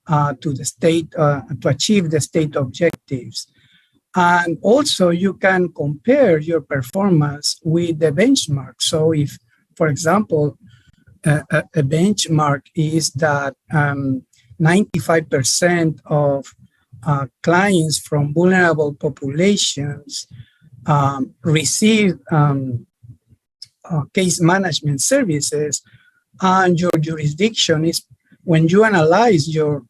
[SPEAKER 8] to the state, to achieve the state objectives. And also you can compare your performance with the benchmark. So if, for example, a benchmark is that 95% of clients from vulnerable populations receive case management services, and your jurisdiction is, when you analyze your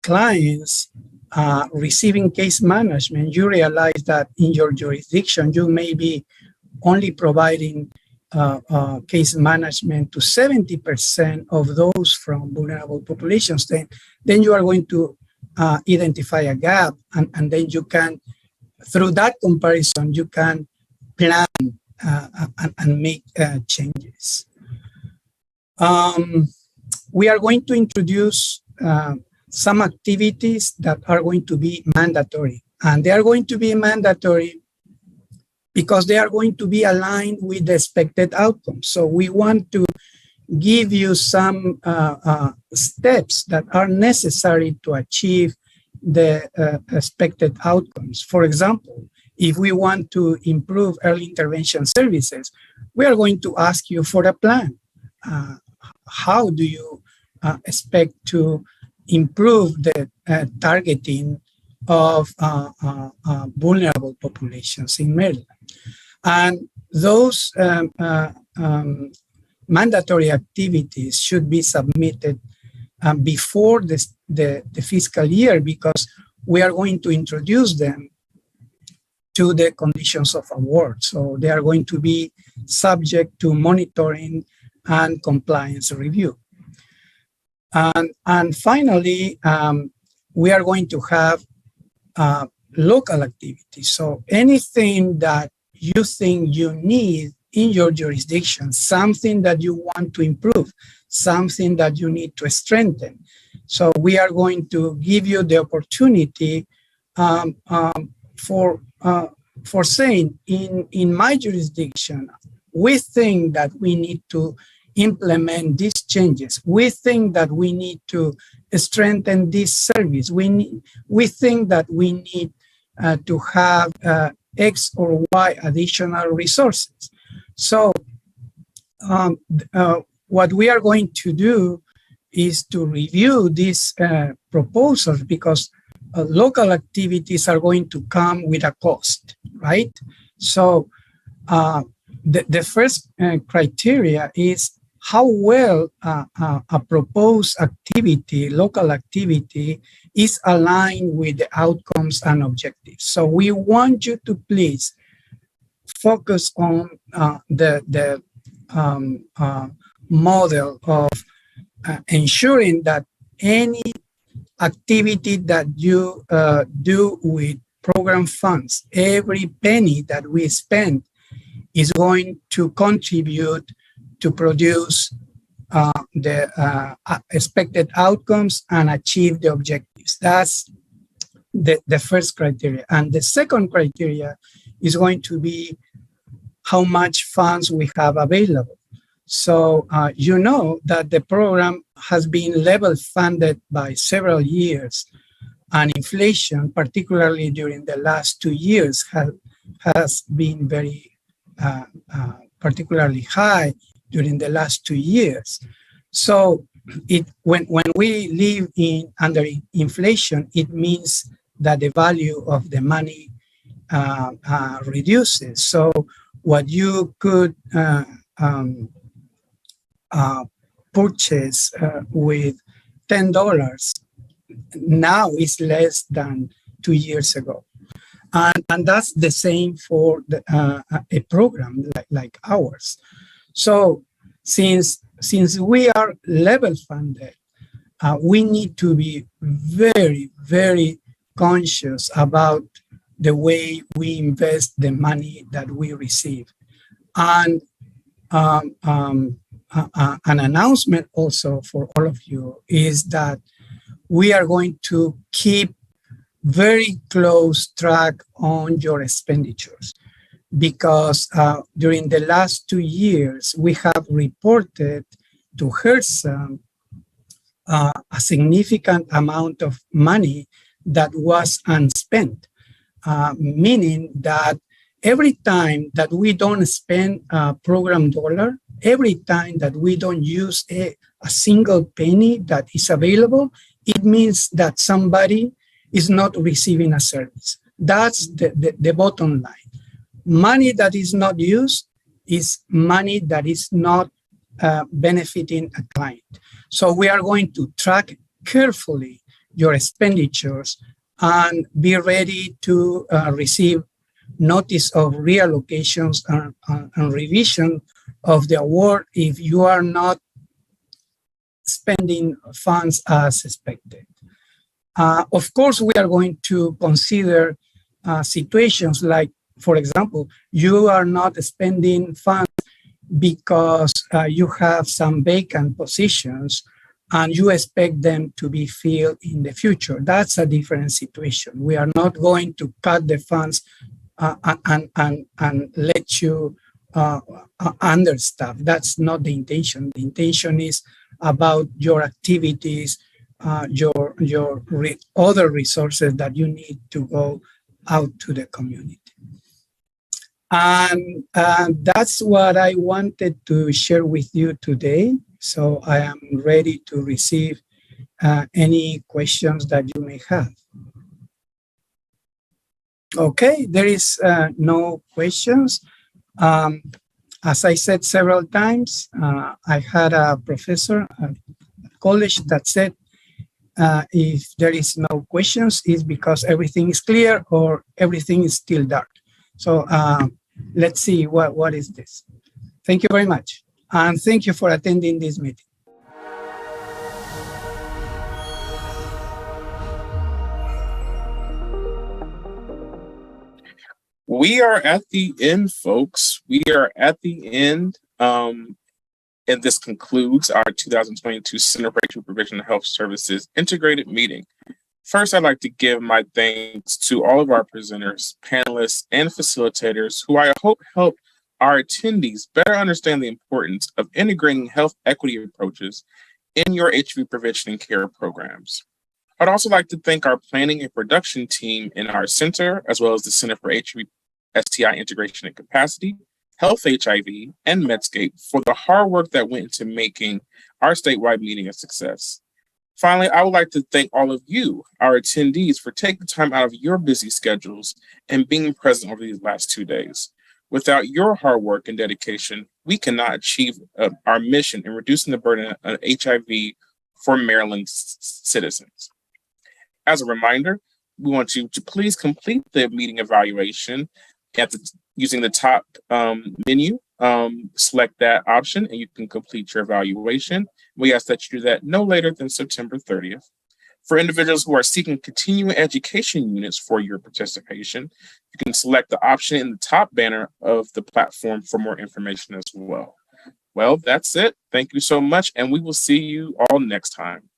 [SPEAKER 8] clients receiving case management, you realize that in your jurisdiction, you may be only providing case management to 70% of those from vulnerable populations. Then you are going to identify a gap, and then you can, through that comparison, you can plan and make changes. We are going to introduce some activities that are going to be mandatory, and they are going to be mandatory because they are going to be aligned with the expected outcomes. So we want to give you some steps that are necessary to achieve the expected outcomes. For example, if we want to improve early intervention services, we are going to ask you for a plan. How do you expect to improve the targeting of vulnerable populations in Maryland? And those mandatory activities should be submitted before the fiscal year, because we are going to introduce them to the conditions of award. So they are going to be subject to monitoring and compliance review. And finally, we are going to have local activities. So anything that you think you need in your jurisdiction, something that you want to improve, something that you need to strengthen. So we are going to give you the opportunity for saying, in my jurisdiction, we think that we need to implement these changes. We think that we need to strengthen this service. We think that we need to have X or Y additional resources. So what we are going to do is to review these proposals, because local activities are going to come with a cost, right? So the first criteria is how well a proposed activity, local activity, is aligned with the outcomes and objectives. So we want you to please focus on the model of ensuring that any activity that you do with program funds, every penny that we spend is going to contribute to produce the expected outcomes and achieve the objectives. That's the first criteria. And the second criteria is going to be how much funds we have available. So you know that the program has been level funded by several years, and inflation, particularly during the last 2 years, has been very particularly high during the last 2 years. So when we live under inflation, it means that the value of the money reduces. So what you could purchase with $10 now is less than 2 years ago. And that's the same for a program like ours. So since we are level funded, we need to be very, very conscious about the way we invest the money that we receive. And an announcement also for all of you is that we are going to keep very close track on your expenditures, because during the last 2 years, we have reported to HERSA a significant amount of money that was unspent, meaning that every time that we don't spend a program dollar, every time that we don't use a single penny that is available, it means that somebody is not receiving a service. That's the bottom line. Money that is not used is money that is not benefiting a client. So we are going to track carefully your expenditures and be ready to receive notice of reallocations and revision of the award if you are not spending funds as expected. Of course, we are going to consider situations like, for example, you are not spending funds because you have some vacant positions and you expect them to be filled in the future. That's a different situation. We are not going to cut the funds and let you understaff. That's not the intention. The intention is about your activities, your other resources that you need to go out to the community. And that's what I wanted to share with you today. So I am ready to receive any questions that you may have. Okay, there is no questions. As I said several times, I had a professor at college that said, if there is no questions, it's because everything is clear or everything is still dark. So let's see what is this. Thank you very much. And thank you for attending this meeting.
[SPEAKER 1] We are at the end, folks. We are at the end. And this concludes our 2022 Center for HIV Prevention and Health Services integrated meeting. First, I'd like to give my thanks to all of our presenters, panelists, and facilitators who I hope helped our attendees better understand the importance of integrating health equity approaches in your HIV prevention and care programs. I'd also like to thank our planning and production team in our center, as well as the Center for HIV STI Integration and Capacity, Health HIV, and Medscape for the hard work that went into making our statewide meeting a success. Finally, I would like to thank all of you, our attendees, for taking time out of your busy schedules and being present over these last 2 days. Without your hard work and dedication, we cannot achieve our mission in reducing the burden of HIV for Maryland's citizens. As a reminder, we want you to please complete the meeting evaluation using the top menu. Select that option and you can complete your evaluation. We ask that you do that no later than September 30th. For individuals who are seeking continuing education units for your participation, you can select the option in the top banner of the platform for more information as well. Well, that's it. Thank you so much, and we will see you all next time.